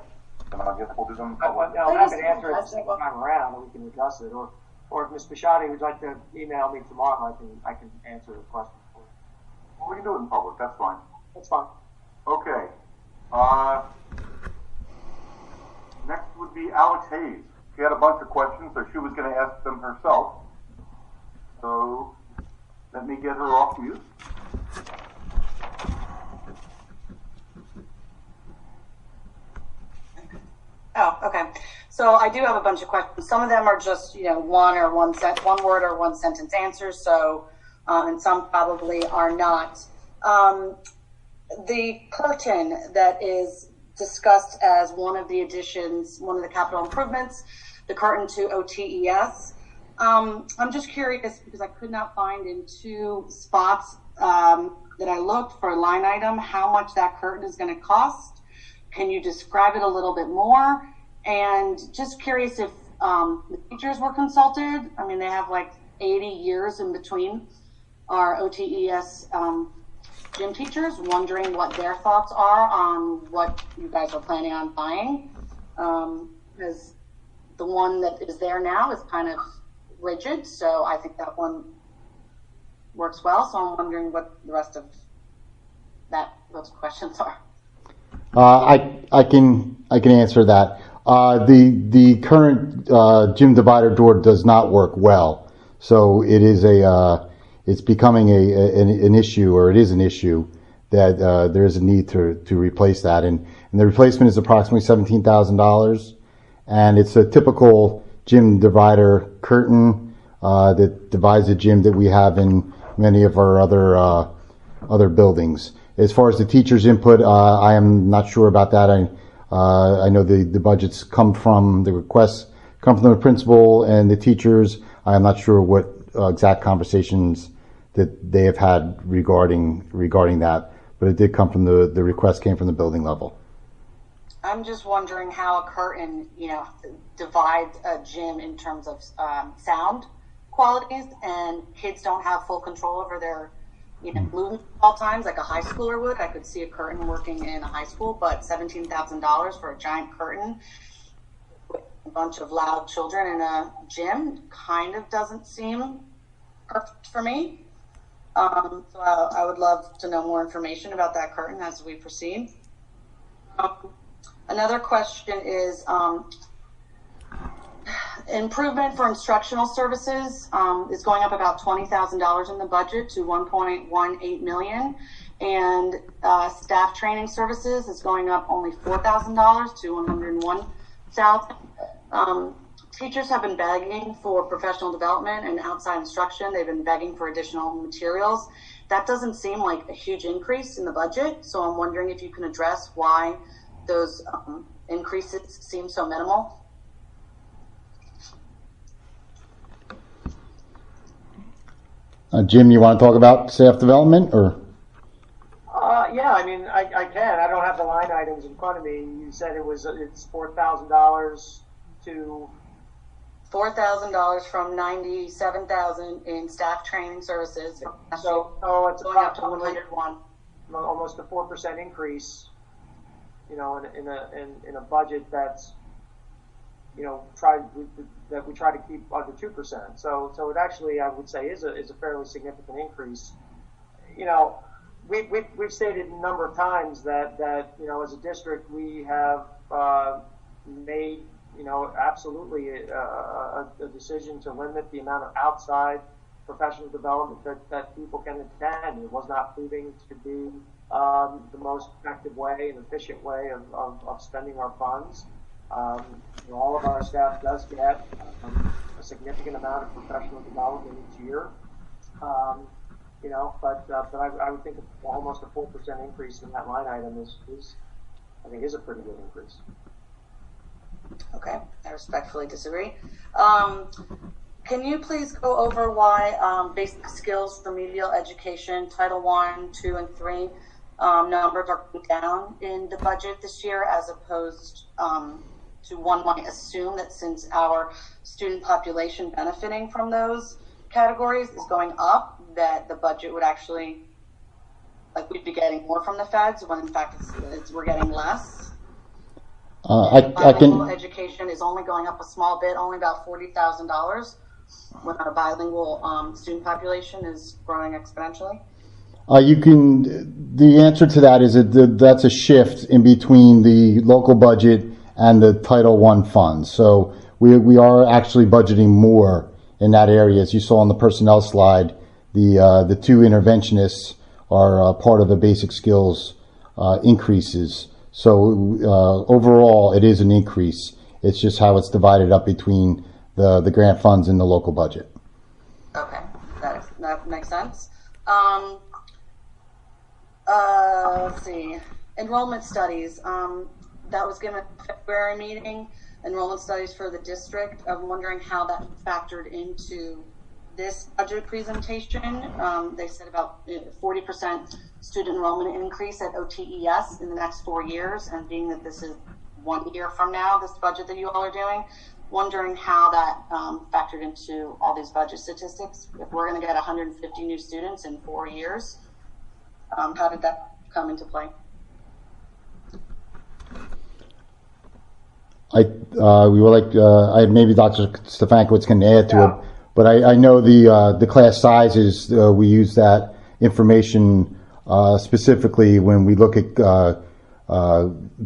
Then I guess we'll do them. I'm happy to answer it the second time around, and we can address it. Or if Ms. Bishotti would like to email me tomorrow, I can answer the question for you. Well, we can do it in public. That's fine. That's fine. Okay. Next would be Alex Hayes. She had a bunch of questions, so she was going to ask them herself. So let me get her off mute. Oh, okay. So I do have a bunch of questions. Some of them are just, one word or one sentence answers. So, and some probably are not. The curtain that is discussed as one of the additions, one of the capital improvements, the curtain to OTES. I'm just curious because I could not find in two spots that I looked for a line item how much that curtain is going to cost. Can you describe it a little bit more? And just curious if the teachers were consulted. I mean, they have like 80 years in between our OTES gym teachers, wondering what their thoughts are on what you guys are planning on buying. Because the one that is there now is kind of rigid, so I think that one works well. So I'm wondering what the rest of those questions are. I can answer that. The current gym divider door does not work well, so it is it's becoming an issue, or it is an issue that there is a need to replace that, and the replacement is approximately $17,000, and it's a typical gym divider curtain that divides the gym that we have in many of our other buildings. As far as the teachers' input, I am not sure about that. I know the budgets come from the requests come from the principal and the teachers. I am not sure what exact conversations that they have had regarding that, but it did come from the request came from the building level. I'm just wondering how a curtain, divides a gym in terms of sound qualities, and kids don't have full control over their, movement at all times like a high schooler would. I could see a curtain working in a high school, but $17,000 for a giant curtain with a bunch of loud children in a gym kind of doesn't seem perfect for me. So I would love to know more information about that curtain as we proceed. Another question is improvement for instructional services is going up about $20,000 in the budget to $1.18 million, and staff training services is going up only $4,000 to $101,000. Teachers have been begging for professional development and outside instruction. They've been begging for additional materials. That doesn't seem like a huge increase in the budget, so I'm wondering if you can address why those increases seem so minimal. Jim, you want to talk about staff development, or? Yeah, I mean, I can. I don't have the line items in front of me. You said it's $4,000 to $4,000 from $97,000 in staff training services. So, it's going up to 101. Almost a 4% increase. In a budget that's that we try to keep under 2%. So it actually, I would say, is a fairly significant increase. We've stated a number of times that as a district we have made absolutely a decision to limit the amount of outside professional development that people can attend. It was not proving to be the most effective way and efficient way of spending our funds. All of our staff does get a significant amount of professional development each year. But I would think almost a 4% increase in that line item is I think is a pretty good increase. Okay, I respectfully disagree. Can you please go over why basic skills remedial education, Title I, II, and III numbers are going down in the budget this year, as opposed to one might assume that since our student population benefiting from those categories is going up, that the budget would actually, we'd be getting more from the feds, when in fact we're getting less. Bilingual education is only going up a small bit, only about $40,000, when our bilingual student population is growing exponentially. The answer to that is that that's a shift in between the local budget and the Title I funds. So we are actually budgeting more in that area. As you saw on the personnel slide, the two interventionists are part of the basic skills increases. So overall, it is an increase. It's just how it's divided up between the grant funds and the local budget. Okay, that makes sense. Let's see. Enrollment studies. that was given at the February meeting, enrollment studies for the district. I'm wondering how that factored into this budget presentation. They said about 40% student enrollment increase at OTES in the next 4 years, and being that this is 1 year from now, this budget that you all are doing, wondering how that factored into all these budget statistics. If we're going to get 150 new students in 4 years, how did that come into play? We were like, maybe Dr. Stefankiewicz can add to it, but I know the class sizes, we use that information specifically when we look at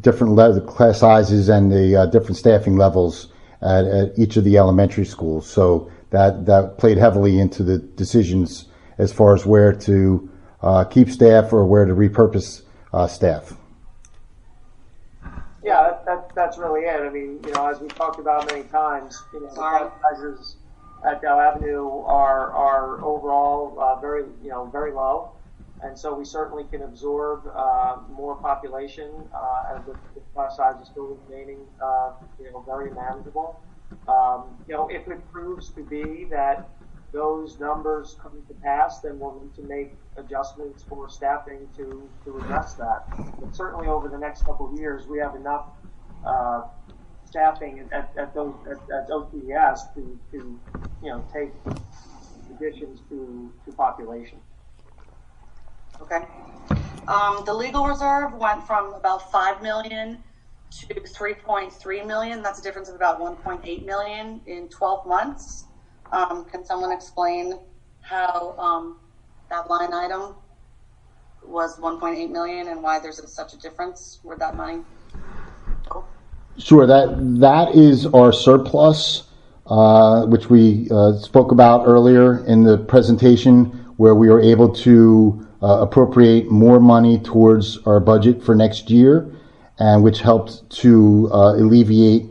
different class sizes and the different staffing levels at each of the elementary schools. So that played heavily into the decisions as far as where to keep staff or where to repurpose staff. Yeah, that's really it. I mean, as we've talked about many times, the class sizes at Dow Avenue are overall very low, and so we certainly can absorb more population as the class size is still remaining very manageable. If it proves to be that those numbers come to pass, then we'll need to make adjustments for staffing to address that. But certainly over the next couple of years, we have enough staffing at OTES to take additions to population. Okay. The legal reserve went from about 5 million to 3.3 million. That's a difference of about 1.8 million in 12 months. Can someone explain how that line item was 1.8 million and why there's such a difference with that money? Sure, that is our surplus, which we spoke about earlier in the presentation, where we were able to appropriate more money towards our budget for next year, and which helped to alleviate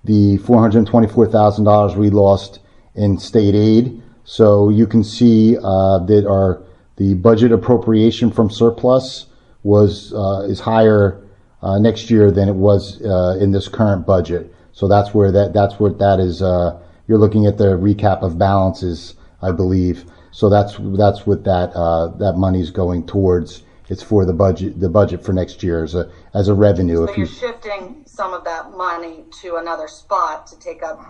the $424,000 we lost in state aid. So you can see that the budget appropriation from surplus is higher next year than it was in this current budget. So that's what that is. You're looking at the recap of balances, I believe. So that's what that money's going towards. It's for the budget for next year as a revenue. So you're shifting some of that money to another spot to take up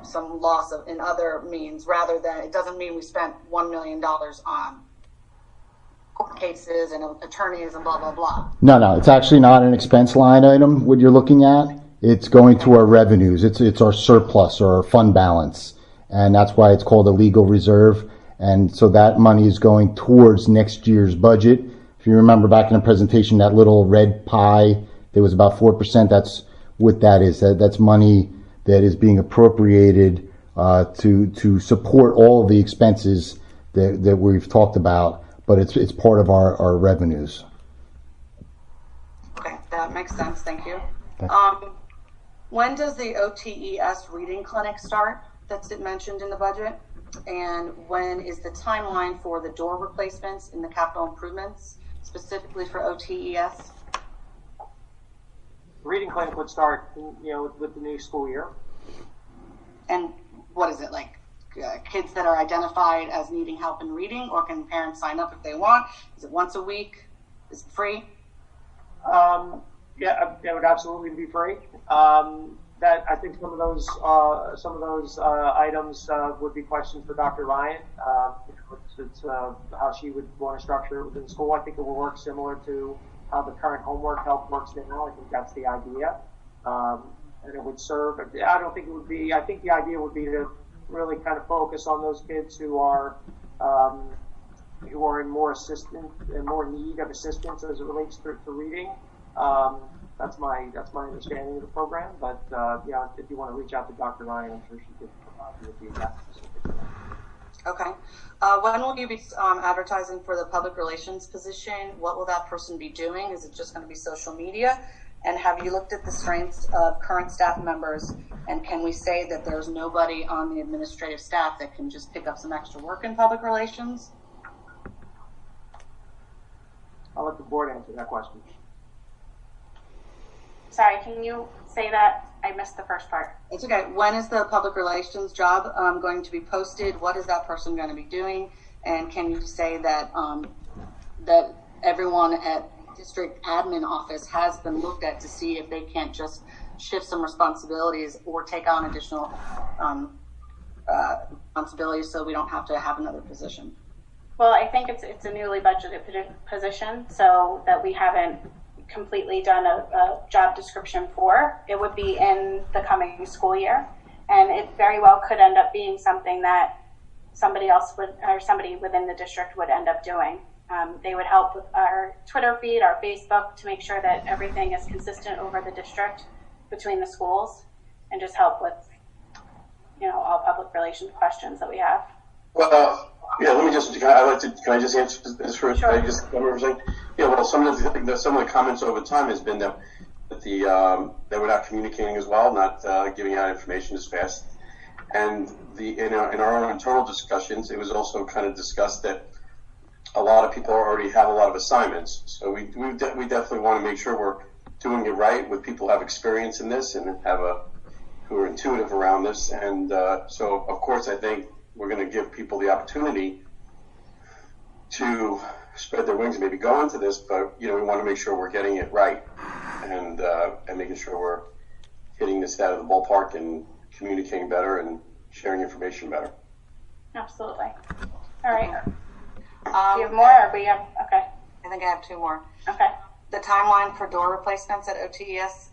some loss in other means, rather than, it doesn't mean we spent $1 million on court cases and attorneys and blah, blah, blah. No, it's actually not an expense line item, what you're looking at. It's going to our revenues. It's our surplus or our fund balance. And that's why it's called a legal reserve. And so that money is going towards next year's budget. If you remember back in the presentation, that little red pie, there was about 4%. That's what that is. That's money that is being appropriated to support all of the expenses that we've talked about, but it's part of our revenues. Okay, that makes sense. Thank you. When does the OTES reading clinic start that's mentioned in the budget? And when is the timeline for the door replacements in the capital improvements, specifically for OTES? The reading clinic would start, with the new school year. And what is it like? Kids that are identified as needing help in reading, or can parents sign up if they want? Is it once a week? Is it free? Yeah, it would absolutely be free. That I think some of those items would be questions for Dr. Ryan. It's how she would want to structure it within school. I think it will work similar to how the current homework help works now. I think that's the idea, and it would serve. I don't think it would be. I think the idea would be to really kind of focus on those kids who are in more need of assistance as it relates to reading. That's my understanding of the program. But if you want to reach out to Dr. Ryan, I'm sure she could provide you with the exact specifics. Okay. When will you be advertising for the public relations position? What will that person be doing? Is it just going to be social media? And have you looked at the strengths of current staff members? And can we say that there's nobody on the administrative staff that can just pick up some extra work in public relations? I'll let the board answer that question. sorry, can you say that? I missed the first part. It's okay. When is the public relations job going to be posted? What is that person going to be doing? And can you say that that everyone at district admin office has been looked at to see if they can't just shift some responsibilities or take on additional responsibilities so we don't have to have another position? Well, I think it's a newly budgeted position, so that we haven't completely done a job description for. It would be in the coming school year, and it very well could end up being something that somebody else would, or somebody within the district would end up doing. They would help with our Twitter feed, our Facebook, to make sure that everything is consistent over the district between the schools, and just help with, all public relations questions that we have. Well, yeah, let me just, can I just answer this first? Sure. Some of the comments over time has been that that we're not communicating as well, not giving out information as fast. And in our own internal discussions, it was also kind of discussed that a lot of people already have a lot of assignments. So we definitely want to make sure we're doing it right with people who have experience in this and who are intuitive around this. And so, of course, I think we're going to give people the opportunity to spread their wings and maybe go into this, but we want to make sure we're getting it right and making sure we're hitting this out of the ballpark and communicating better and sharing information better. Absolutely. All right. Do you have more, or we have? Okay. I think I have two more. Okay. The timeline for door replacements at OTES,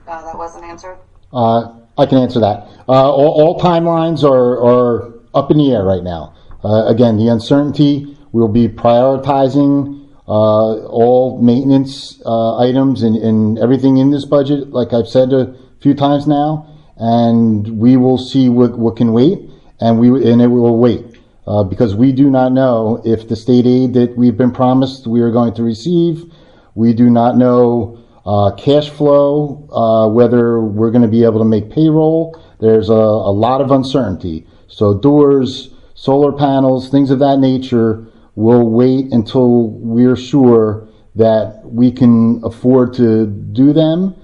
that wasn't answered. I can answer that. All timelines are up in the air right now. Again, the uncertainty, we'll be prioritizing all maintenance items and everything in this budget, like I've said a few times now, and we will see what can wait, and it will wait. Because we do not know if the state aid that we've been promised we are going to receive, we do not know cash flow, whether we're going to be able to make payroll. There's a lot of uncertainty. So doors, solar panels, things of that nature will wait until we're sure that we can afford to do them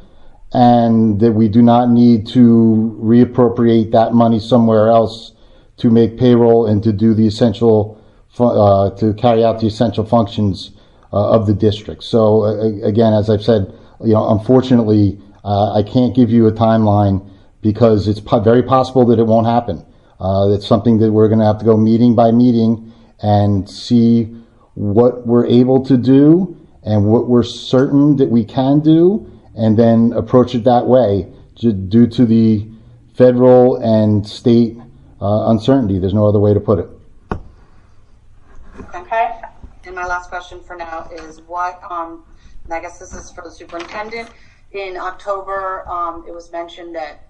and that we do not need to reappropriate that money somewhere else to make payroll and to do the essential, to carry out the essential functions of the district. So again, as I've said, unfortunately, I can't give you a timeline because it's very possible that it won't happen. It's something that we're going to have to go meeting by meeting and see what we're able to do and what we're certain that we can do, and then approach it that way due to the federal and state uncertainty. There's no other way to put it. Okay. And my last question for now is what, and I guess this is for the superintendent. In October, it was mentioned that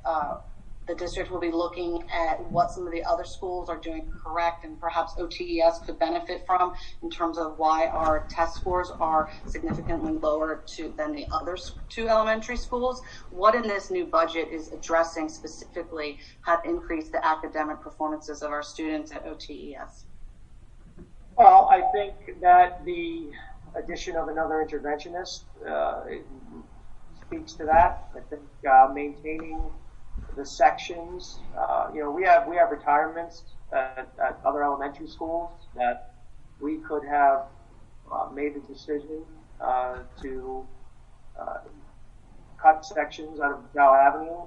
the district will be looking at what some of the other schools are doing correct and perhaps OTES could benefit from in terms of why our test scores are significantly lower than the other two elementary schools. What in this new budget is addressing specifically how to increase the academic performances of our students at OTES? Well, I think that the addition of another interventionist speaks to that. I think maintaining the sections, we have retirements at other elementary schools that we could have made the decision to cut sections out of Bell Avenue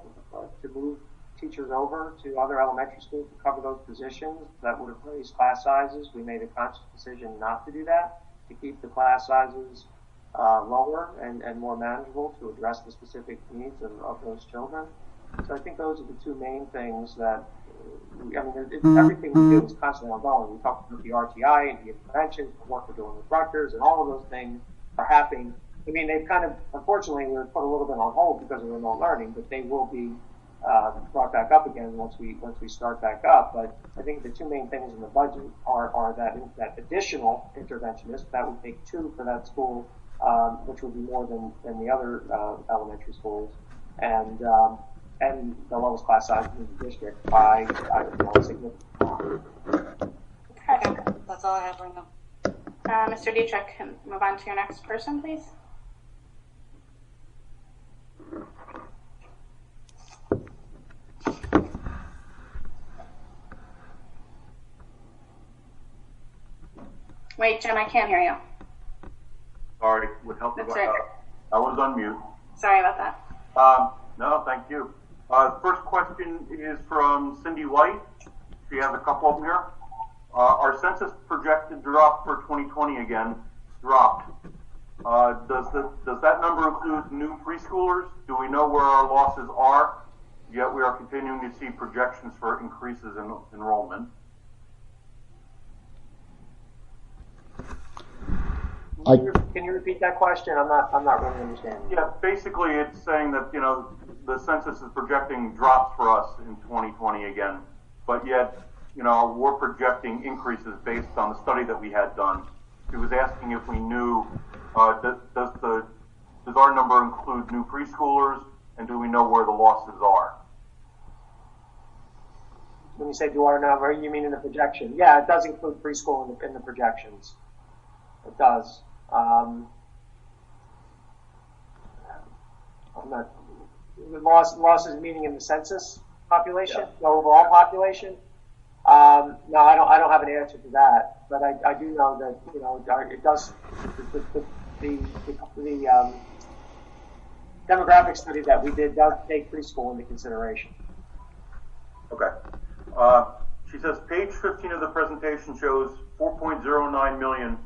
to move teachers over to other elementary schools to cover those positions. That would have raised class sizes. We made a conscious decision not to do that, to keep the class sizes lower and more manageable to address the specific needs of those children. So I think those are the two main things that, everything we do is constantly ongoing. We talk about the RTI and the interventions, the work we're doing with Rutgers, and all of those things are happening. They've kind of, unfortunately, were put a little bit on hold because of remote learning, but they will be brought back up again once we start back up. But I think the two main things in the budget are that additional interventionist, that would take 2 for that school, which would be more than the other elementary schools, and the lowest class size in the district by a significant amount. Okay. That's all I have right now. Mr. Dietrich, can move on to your next person, please. Wait, Jim, I can't hear you. Sorry, would help. That's right. I was on mute. Sorry about that. No, thank you. First question is from Cindy White. She has a couple of them here. Our census projected drop for 2020 again dropped. Does that number include new preschoolers? Do we know where our losses are? Yet we are continuing to see projections for increases in enrollment. Can you repeat that question? I'm not really understanding. Yeah, basically it's saying that, the census is projecting drops for us in 2020 again, but yet, we're projecting increases based on the study that we had done. She was asking if we knew, does our number include new preschoolers, and do we know where the losses are? When you say do our number, you mean in the projection? Yeah, it does include preschool in the projections. It does. I'm not. Losses meaning in the census population, the overall population. No, I don't have an answer to that, but I do know that it does. The demographic study that we did does take preschool into consideration. Okay. She says page 15 of the presentation shows 4.09 million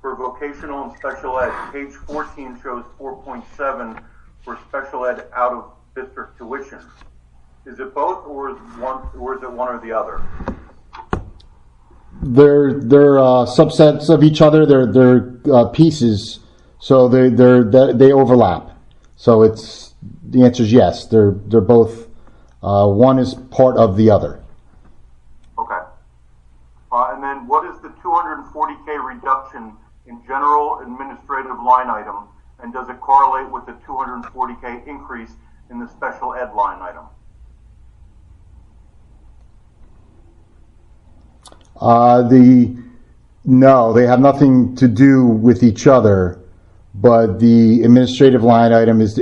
for vocational and special ed. Page 14 shows 4.7 for special ed out of district tuition. Is it both, or is it one or the other? They're subsets of each other. They're pieces, so they overlap. So the answer is yes. They're both. One is part of the other. Okay. And then what is the 240K reduction in general administrative line item, and does it correlate with the 240K increase in the special ed line item? No, they have nothing to do with each other, but the administrative line item is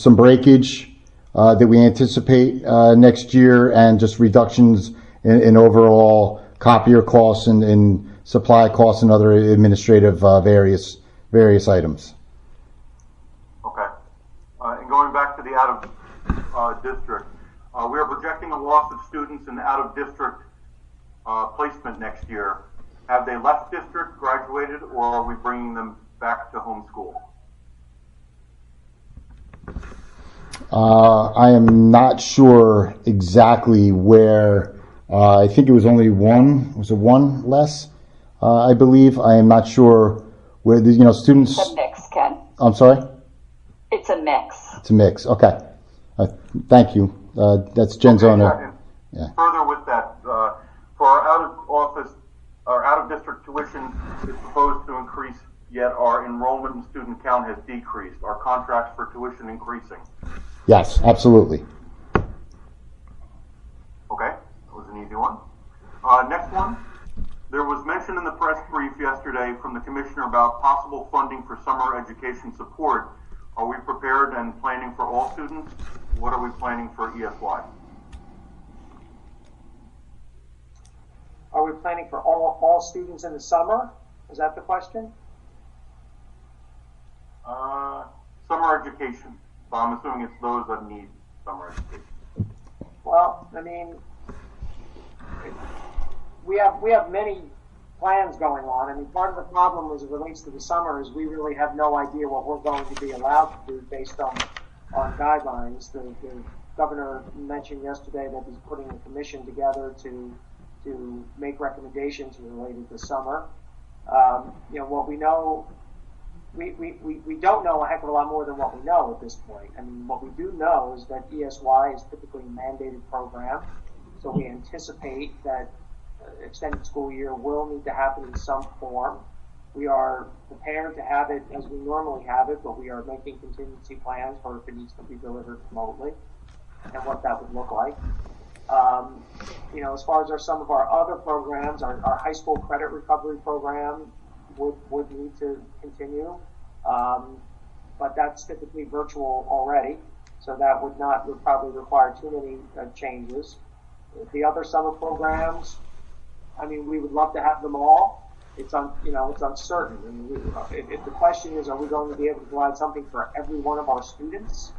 some breakage that we anticipate next year, and just reductions in overall copier costs and supply costs and other administrative various items. Okay. And going back to the out of district, we are projecting a loss of students in out of district placement next year. Have they left district, graduated, or are we bringing them back to homeschool? I am not sure exactly where. I think it was only one. Was it one less? I believe. I am not sure where the students. It's a mix, Ken. I'm sorry. It's a mix. It's a mix. Okay. Thank you. That's Jen's owner. Yeah. Further with that, for our out of office or out of district tuition is proposed to increase, yet our enrollment and student count has decreased. Our contracts for tuition increasing. Yes, absolutely. Okay, that was an easy one. Next one. There was mention in the press brief yesterday from the commissioner about possible funding for summer education support. Are we prepared and planning for all students? What are we planning for ESY? Are we planning for all students in the summer? Is that the question? Summer education. So I'm assuming it's those that need summer education. Well, I mean, we have many plans going on. I mean, part of the problem as it relates to the summer is we really have no idea what we're going to be allowed to do based on guidelines. The governor mentioned yesterday that he's putting a commission together to make recommendations related to summer. What we know, we don't know a heck of a lot more than what we know at this point. I mean, what we do know is that ESY is typically a mandated program, so we anticipate that extended school year will need to happen in some form. We are prepared to have it as we normally have it, but we are making contingency plans for if it needs to be delivered remotely and what that would look like. As far as some of our other programs, our high school credit recovery program would need to continue, but that's typically virtual already, so that would probably require too many changes. The other summer programs, I mean, we would love to have them all, it's uncertain. And if the question is, are we going to be able to provide something for every one of our students?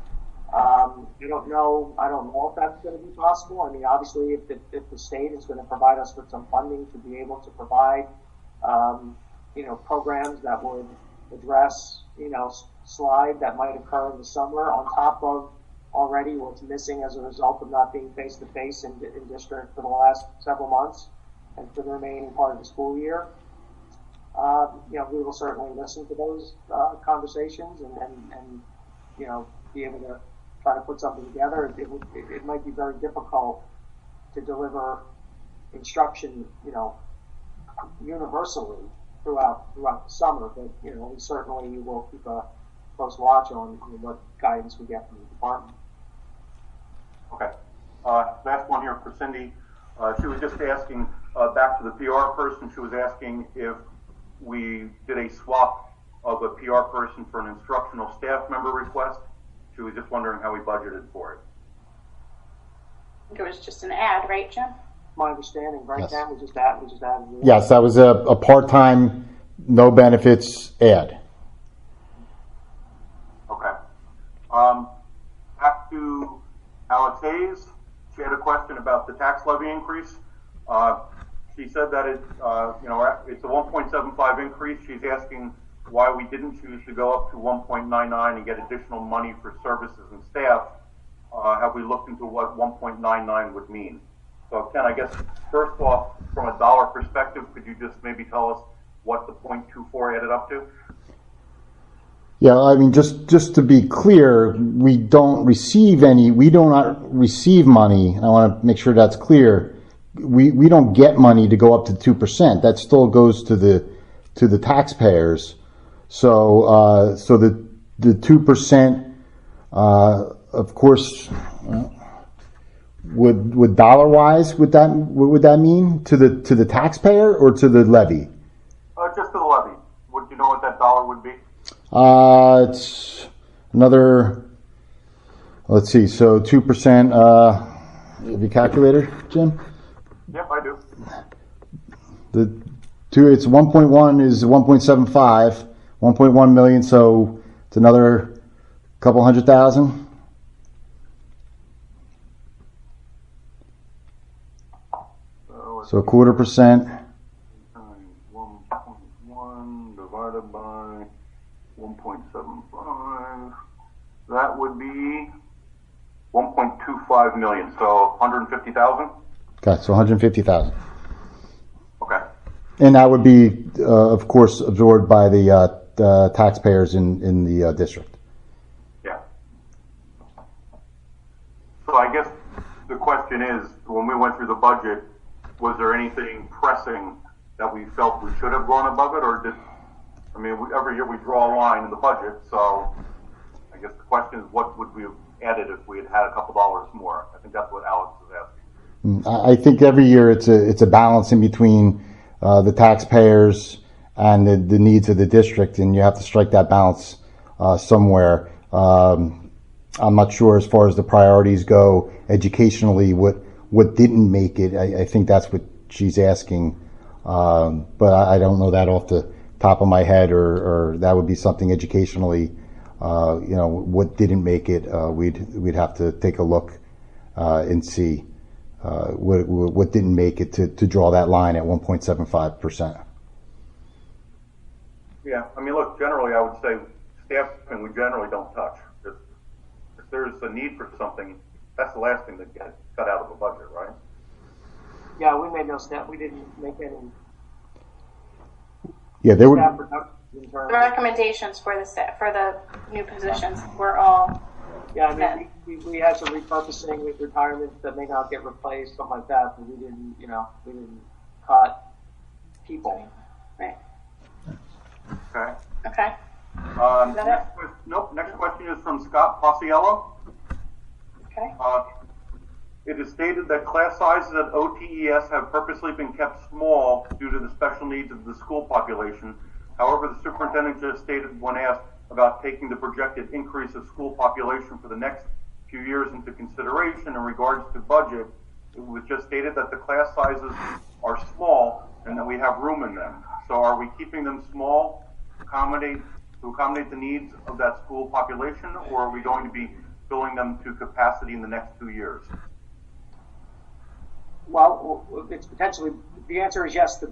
I don't know if that's going to be possible. I mean, obviously, if the state is going to provide us with some funding to be able to provide, programs that would address, slide that might occur in the summer on top of already what's missing as a result of not being face-to-face in district for the last several months and for the remaining part of the school year. We will certainly listen to those conversations and be able to try to put something together. It might be very difficult to deliver instruction, universally throughout the summer, but we certainly will keep a close watch on what guidance we get from the department. Okay. Last one here for Cindy. She was just asking, back to the PR person, she was asking if we did a swap of a PR person for an instructional staff member request. She was just wondering how we budgeted for it. I think it was just an ad, right, Jim? My understanding, right, Yes. Ken? We just added. Yes, that was a part-time, no benefits ad. Okay. Back to Alex Hayes. She had a question about the tax levy increase. She said that it's a 1.75 increase. She's asking why we didn't choose to go up to 1.99 and get additional money for services and staff. Have we looked into what 1.99 would mean? So Ken, I guess first off, from a dollar perspective, could you just maybe tell us what the 0.24 added up to? Yeah, I mean, just to be clear, we do not receive money, and I want to make sure that's clear. We don't get money to go up to 2%. That still goes to the taxpayers. So the 2%, of course, would dollar wise, what would that mean to the taxpayer or to the levy? Just to the levy. Would you know what that dollar would be? It's another. Let's see. So 2%. You have your calculator, Jim? Yep, I do. It's 1.1 is 1.75, 1.1 million. So it's another couple 100,000. So 0.25%. 1.1 divided by 1.75. That would be 1.25 million. So 150,000. Okay, so 150,000. Okay. And that would be, of course, absorbed by the taxpayers in the district. Yeah. So I guess the question is, when we went through the budget, was there anything pressing that we felt we should have gone above it, or every year we draw a line in the budget, so I guess the question is, what would we have added if we had had a couple dollars more? I think that's what Alex is asking. I think every year it's a balance in between the taxpayers and the needs of the district, and you have to strike that balance somewhere. I'm not sure as far as the priorities go educationally, what didn't make it. I think that's what she's asking, but I don't know that off the top of my head, or that would be something educationally. What didn't make it, we'd have to take a look and see what didn't make it to draw that line at 1.75%. Yeah, look, generally I would say staffing we generally don't touch. If there's a need for something, that's the last thing that gets cut out of the budget, right? Yeah, we made no step. We didn't make any. Yeah, there were. The recommendations for the new positions were all. Yeah, we had some repurposing with retirements that may not get replaced, something like that. But we didn't cut people. Right. Okay. Okay. Next question is from Scott Paciello. Okay. It is stated that class sizes at OTES have purposely been kept small due to the special needs of the school population. However, the superintendent just stated when asked about taking the projected increase of school population for the next few years into consideration in regards to budget, it was just stated that the class sizes are small and that we have room in them. So are we keeping them small to accommodate the needs of that school population, or are we going to be filling them to capacity in the next 2 years? Well, it's potentially, the answer is yes.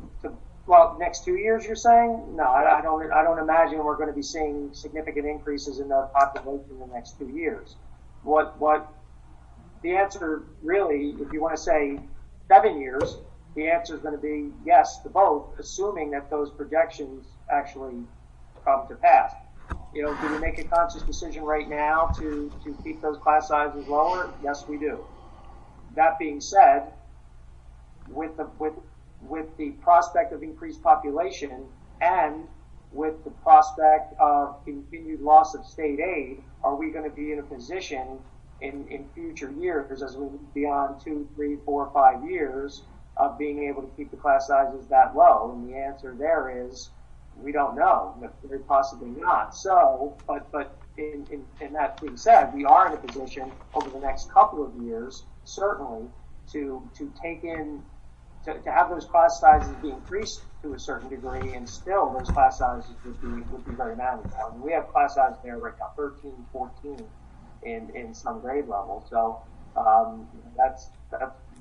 Well, next 2 years, you're saying? No, I don't imagine we're going to be seeing significant increases in the population in the next 2 years. What the answer really, if you want to say 7 years, the answer is going to be yes to both, assuming that those projections actually come to pass. You know, do we make a conscious decision right now to keep those class sizes lower? Yes, we do. That being said, with the prospect of increased population and with the prospect of continued loss of state aid, are we going to be in a position in future years, as we move beyond 2, 3, 4, 5 years, of being able to keep the class sizes that low? And the answer there is, we don't know, very possibly not. So, but in that being said, we are in a position over the next couple of years, certainly, to take in, to have those class sizes be increased to a certain degree, and still those class sizes would be very manageable. I mean, we have class sizes there right now, 13, 14 in some grade levels. So that's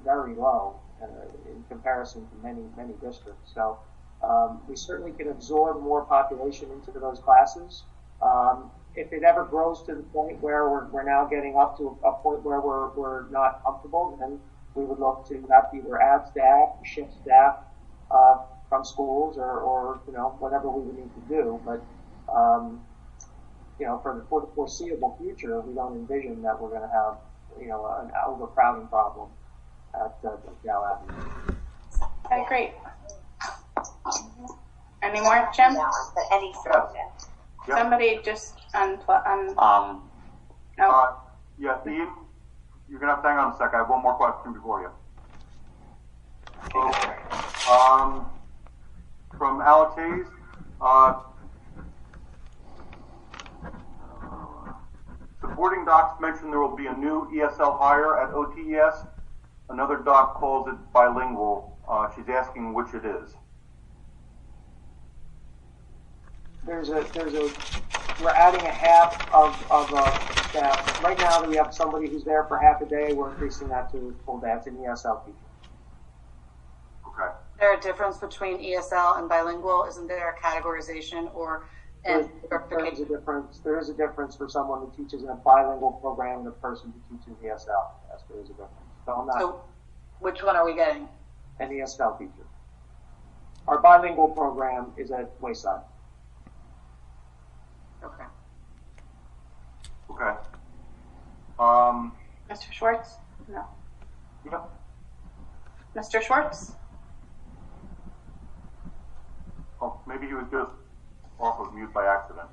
very low in comparison to many districts. So we certainly can absorb more population into those classes. If it ever grows to the point where we're now getting up to a point where we're not comfortable, then we would look to have either add staff, shift staff from schools, or you know, whatever we would need to do. But you know, for the foreseeable future, we don't envision that we're going to have, you know, an overcrowding problem at Dow Avenue. Okay, great. Any more, Jim? Any Yes. Yep. Somebody just no. Yeah, Ian, you're going to have to hang on a sec. I have one more question before you. From Alex Hayes, supporting docs mentioned there will be a new ESL hire at OTES. Another doc calls it bilingual. She's asking which it is. We're adding a half of staff. Right now we have somebody who's there for half a day. We're increasing that to full day. It's an ESL teacher. Okay. Is there a difference between ESL and bilingual? Isn't there a categorization or There is a difference for someone who teaches in a bilingual program and a person who teaches ESL. Yes, there is a difference. So I'm not So which one are we getting? an ESL teacher. Our bilingual program is at Wayside. Okay. Okay. Mr. Schwartz? No. Yep. Mr. Schwartz? Oh, maybe he was just off of mute by accident.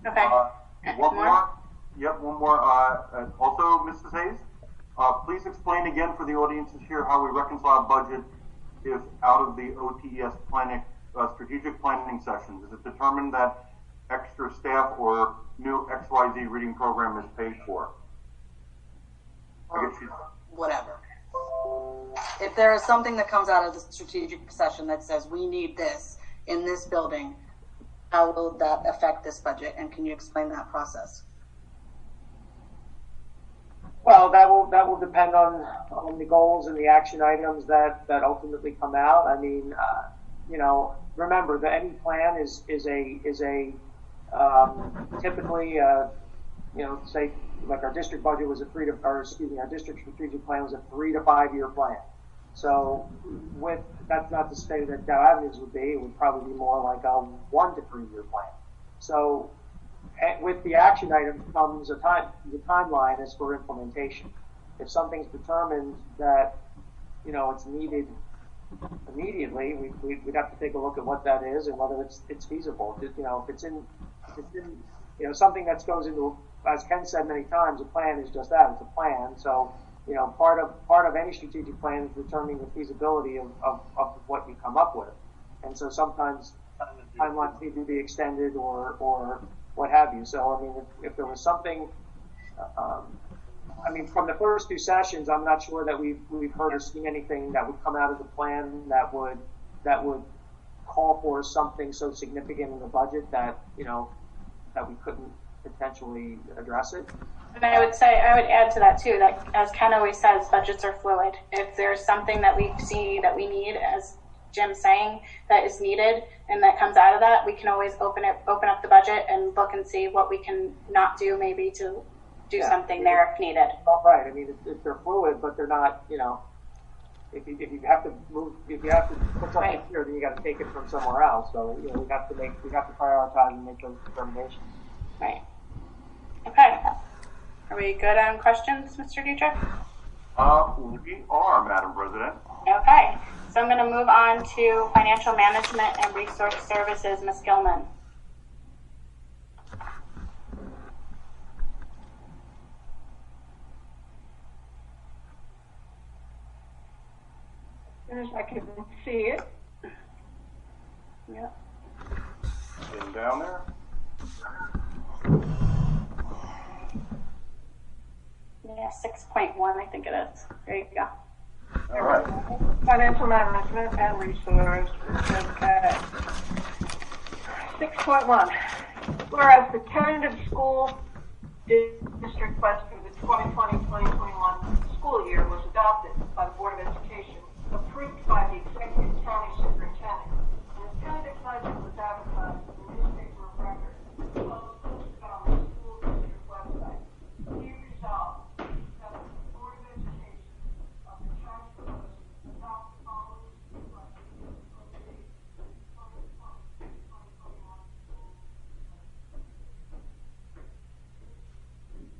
Okay. One More? more. Yep, one more. Also, Mrs. Hayes, please explain again for the audiences here how we reconcile budget if out of the OTES planning, strategic planning sessions, is it determined that extra staff or new XYZ reading program is paid for? I guess Whatever. If there is something that comes out of the strategic session that says we need this in this building, how will that affect this budget? And can you explain that process? Well, that will depend on the goals and the action items that ultimately come out. I mean, you know, remember that any plan is a typically you know, say like our district budget was our district strategic plan was a 3 to 5 year plan. So that's not to say that Dow Avenues would be. It would probably be more like a 1 to 3 year plan. So with the action items comes the timeline is for implementation. If something's determined that, you know, it's needed immediately, we'd have to take a look at what that is and whether it's feasible. You know, if it's in you know, something that goes into, as Ken said many times, a plan is just that, it's a plan. So, you know, part of any strategic plan is determining the feasibility of what you come up with. And so sometimes timelines need to be extended or what have you. So, I mean, if there was something, I mean, from the first two sessions, I'm not sure that we've heard or seen anything that would come out of the plan that would call for something so significant in the budget that, you know, that we couldn't potentially address it. And I would add to that too, that as Ken always says, budgets are fluid. If there's something that we see that we need, as Jim's saying, that is needed and that comes out of that, we can always open up the budget and look and see what we can not do, maybe to do something there if needed. Well, right. I mean, if they're fluid, but they're not, you know, if you have to move, if you have to put something here, then you got to take it from somewhere else. So, you know, we have to prioritize and make those determinations. Right. Okay. Are we good on questions, Mr. Dietrich? We are, Madam President. Okay. So I'm going to move on to financial management and resource services, Ms. Gilman. As I can see it. Yep. And down there. Yeah, 6.1, I think it is. There you go. All right. Financial management and resource. Okay. 6.1. Whereas the tentative school district budget for the 2020-2021 school year was adopted by the Board of Education, approved by the Executive County Superintendent, and the tentative budget was advertised in the newspaper of record, posted on the school district website. Be resolved that the Board of Education of the County Commission adopt the following school budget for the 2020-2021 school. 6.2.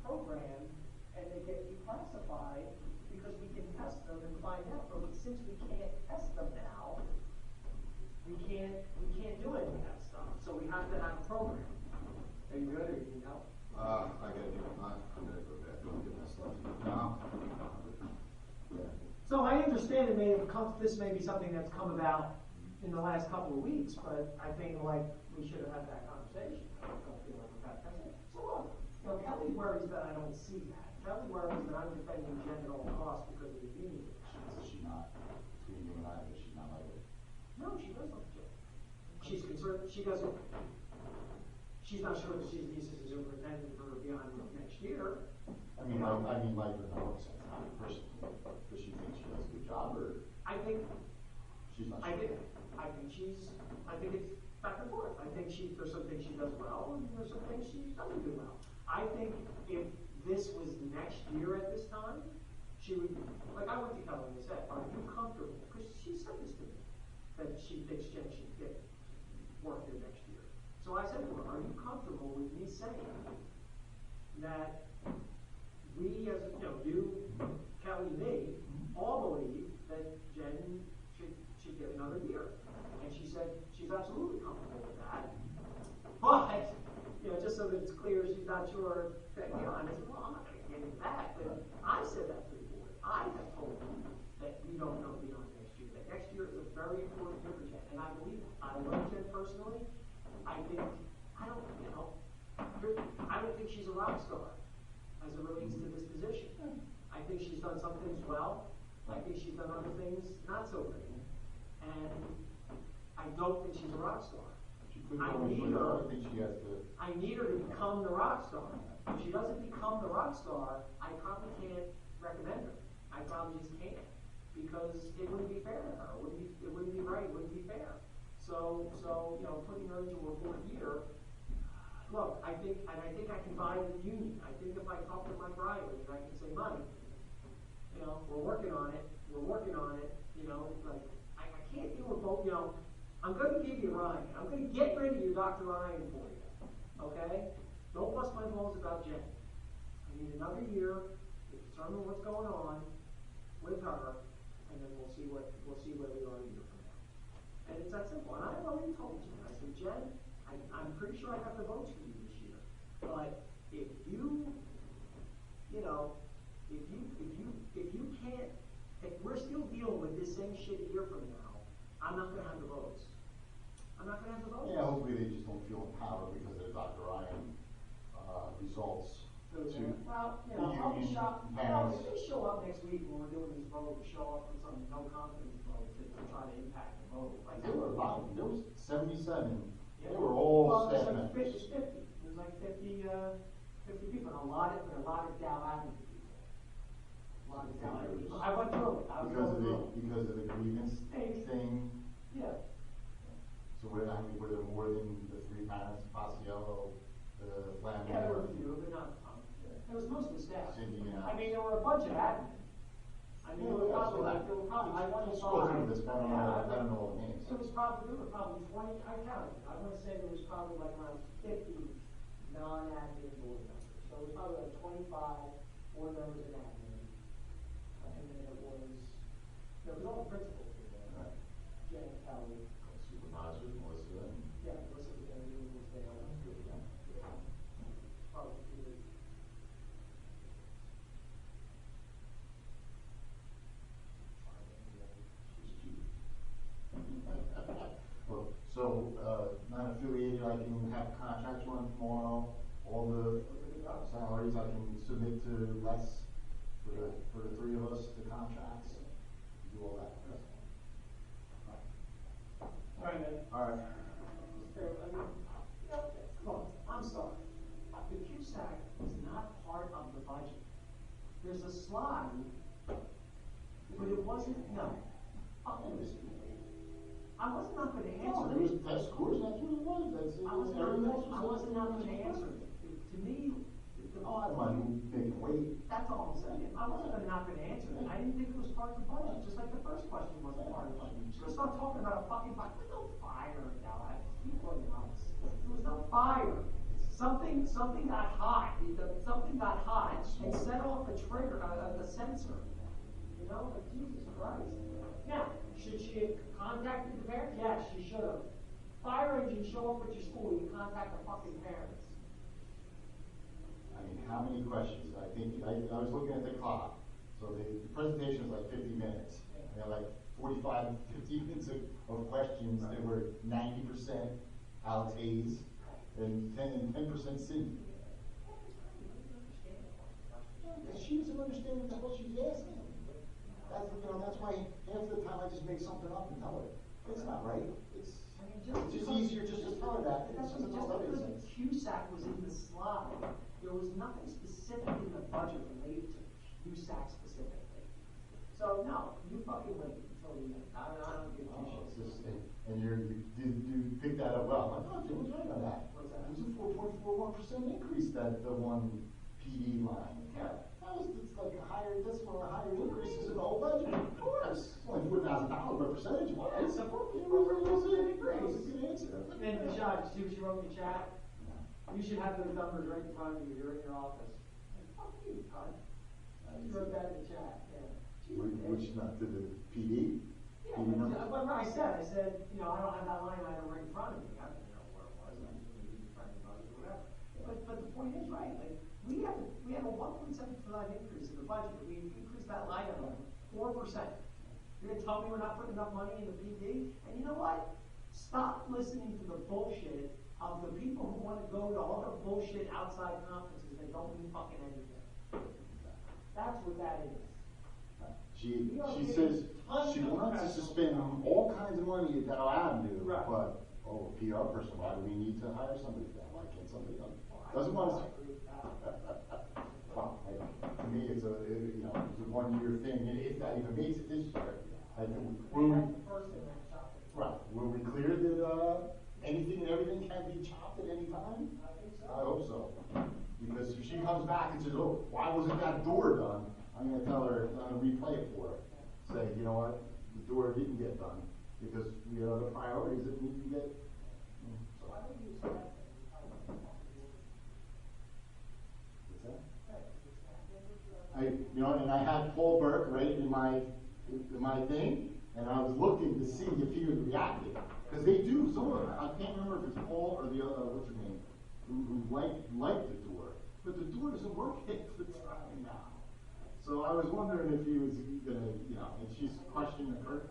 program and they get declassified because we can test them and find out. But since we can't test them now, we can't do any of that stuff. So we have to have a program. Are you good or you need help? I gotta I'm gonna go back and get my stuff. No. Yeah. So I understand it may have this may be something that's come about in the last couple of weeks, but I think like we should have had that conversation. I don't feel like we've had that. So look, Kelly worries that I don't see that. Kelly worries that I'm defending Jen at all costs because of the union. Is she not? Between you and I, is she not like it? No, she does look Jen. She's concerned. She doesn't. She's not sure that she's the assistant superintendent for beyond next year. I mean, like the notes, personally. Does she think she does a good job, or I think she's not? I think it's back and forth. I think there's some things she does well, and there's some things she doesn't do well. I think if this was next year at this time, she would, like I went to Kelly and said, are you comfortable? Because she said this to me, that she thinks Jen should get work there next year. So I said to her, are you comfortable with me saying that we, as you, Kelly, me, all believe that Jen should get another year? And she said she's absolutely comfortable with that. But, just so that it's clear she's not sure that, I said, well, I'm not going to get into that. But I said that to the board. I have told them that we don't know beyond next year. That next year is a very important year for Jen. And I believe it. I love Jen personally. I don't think she's a rock star as it relates to this position. I think she's done some things well. I think she's done other things not so great. And I don't think she's a rock star. I need her to become the rock star. If she doesn't become the rock star, I probably can't recommend her. I probably just can't. Because it wouldn't be fair to her. It wouldn't be right. It wouldn't be fair. So putting her into her fourth year, look, I think I can buy the union. I think if I talk to Mike Riley and I can say, Mike, we're working on it, like, I can't do a vote, I'm going to give you Ryan. I'm going to get rid of you, Dr. Ryan, for you, okay? Don't bust my balls about Jen. I need another year to determine what's going on with her, and then we'll see where we are a year from now. And it's that simple. And I already told Jen, I said, Jen, I'm pretty sure I have the votes for you this year. But if you can't, if we're still dealing with this same shit a year from now, I'm not going to have the votes. I'm not going to have the votes. Yeah, hopefully they just don't feel empowered because of the Dr. Ryan results. Well, I'll be shocked. If they show up next week when we're doing these votes, show up with some no confidence vote to try to impact the vote. Like there were a lot. There was 77. Yeah. They were all staff members. It's 50. There's like 50 people, and a lot of Dow Avenue people. A lot of Dow Avenue people. I went through it. Because of the grievance thing. Yeah. So were there more than the three parents, Paciello, the Flamingo? Yeah, there were a few, but not a ton. It was mostly staff. Cindy, I mean, there were a bunch of admin. I mean, there were probably I don't know all the names. There were probably 20, I counted. I want to say there was probably like around 50 non-admin board members. So it was probably like 25 board members and admin. And then there was all the principals were there. Right. Jen, Kelly. Supervisors, Melissa. Yeah, Melissa was there. You was there. Probably good. So, non-affiliated, I can have contracts run tomorrow. All the salaries I can submit to Les for the three of us, the contracts. Do all that. All right, man. All right. Look, I'm sorry. The CUSAC is not part of the budget. There's a slide, but it wasn't, no. I was not going to answer it. It was test scores, that's what it was. I was not going to answer it. To me, I might make it wait. That's all I'm saying. I wasn't not going to answer it. I didn't think it was part of the budget, just like the first question wasn't part of the budget. So let's not talking about a fucking fire. There's no fire now. Keep going, honest. There was no fire. Something got hot. Something something got hot and set off a trigger, a sensor. You know, like, Jesus Christ. Now, should she have contacted the parents? Yes, she should have. Fire engine show up at your school, you contact the fucking parents. I mean, how many questions? I think, I was looking at the clock. So the presentation was like 50 minutes. And there were like 45, 50 minutes of questions that were 90% Alex Hayes and 10% Cindy. She doesn't understand what the hell she's asking. That's why half the time I just make something up and tell her. It's not right. It's just easier just to tell her that. Just because CUSAC was in the slide, there was nothing specific in the budget related to CUSAC specifically. So no, you fucking wait until the end. I don't give a shit. And you picked that up well. I'm like, oh, Jim was right on that. What's that? It was a 4.41% increase that the one PD line. Yeah. It's like that's one of the higher increases in the whole budget. Of course. It's only $4,000, but percentage-wise. It's a 4% increase. And Michelle, see what you wrote in the chat? You should have those numbers right in front of you. You're in your office. Fuck you, Todd. You wrote that in the chat. Yeah. Which not to the PD? Yeah, but I said, you know, I don't have that line item right in front of me. I don't know where it was. I didn't in front of me or whatever. But the point is, right? Like we have a 1.75 increase in the budget. We increased that line item 4%. You're gonna tell me we're not putting enough money in the PD? And you know what? Stop listening to the bullshit of the people who want to go to all the bullshit outside conferences that don't mean fucking anything. That's what that is. She says she wants us to spend all kinds of money that Adam do, right. But a PR person, why do we need to hire somebody for that? Why can't somebody else? Doesn't want us. Well, to me, it's a 1-year thing. If that even makes it this year, I think right. Were we clear that anything and everything can be chopped at any time? I hope so. Because if she comes back and says, "Oh, why wasn't that door done?" I'm going to tell her, I'm going to replay it for her. Say, you know what, the door didn't get done because we had other priorities that need to get. So why don't you say that? What's that? And I had Paul Burke right in my thing, and I was looking to see if he was reacting because they do. Some of them, I can't remember if it's Paul or the other, what's her name, who liked the door, but the door doesn't work at the time now. So I was wondering if he was gonna, and she's questioning her.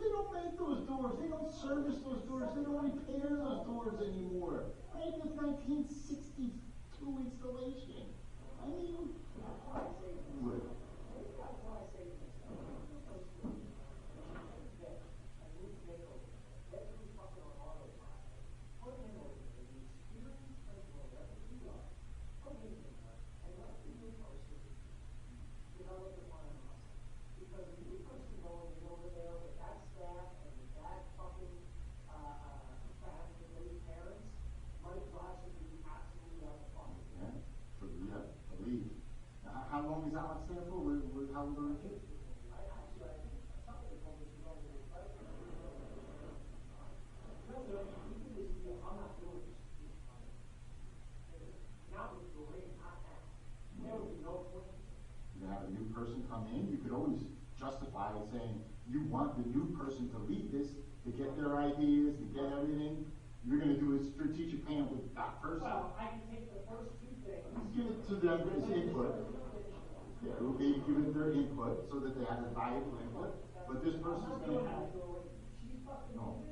They don't make those doors. They don't service those doors. They don't repair those doors anymore. Right? It's 1962 installation. I mean, how long is that on stand for? How old are you? You have a new person come in, you could always justify it saying you want the new person to lead this, to get their ideas, to get everything. You're going to do a strategic plan with that person. Well, I can take the first two things. Give it to them as input. Yeah, it will be given their input so that they have a valuable input. But this person's going to have. No.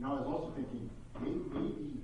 I was also thinking maybe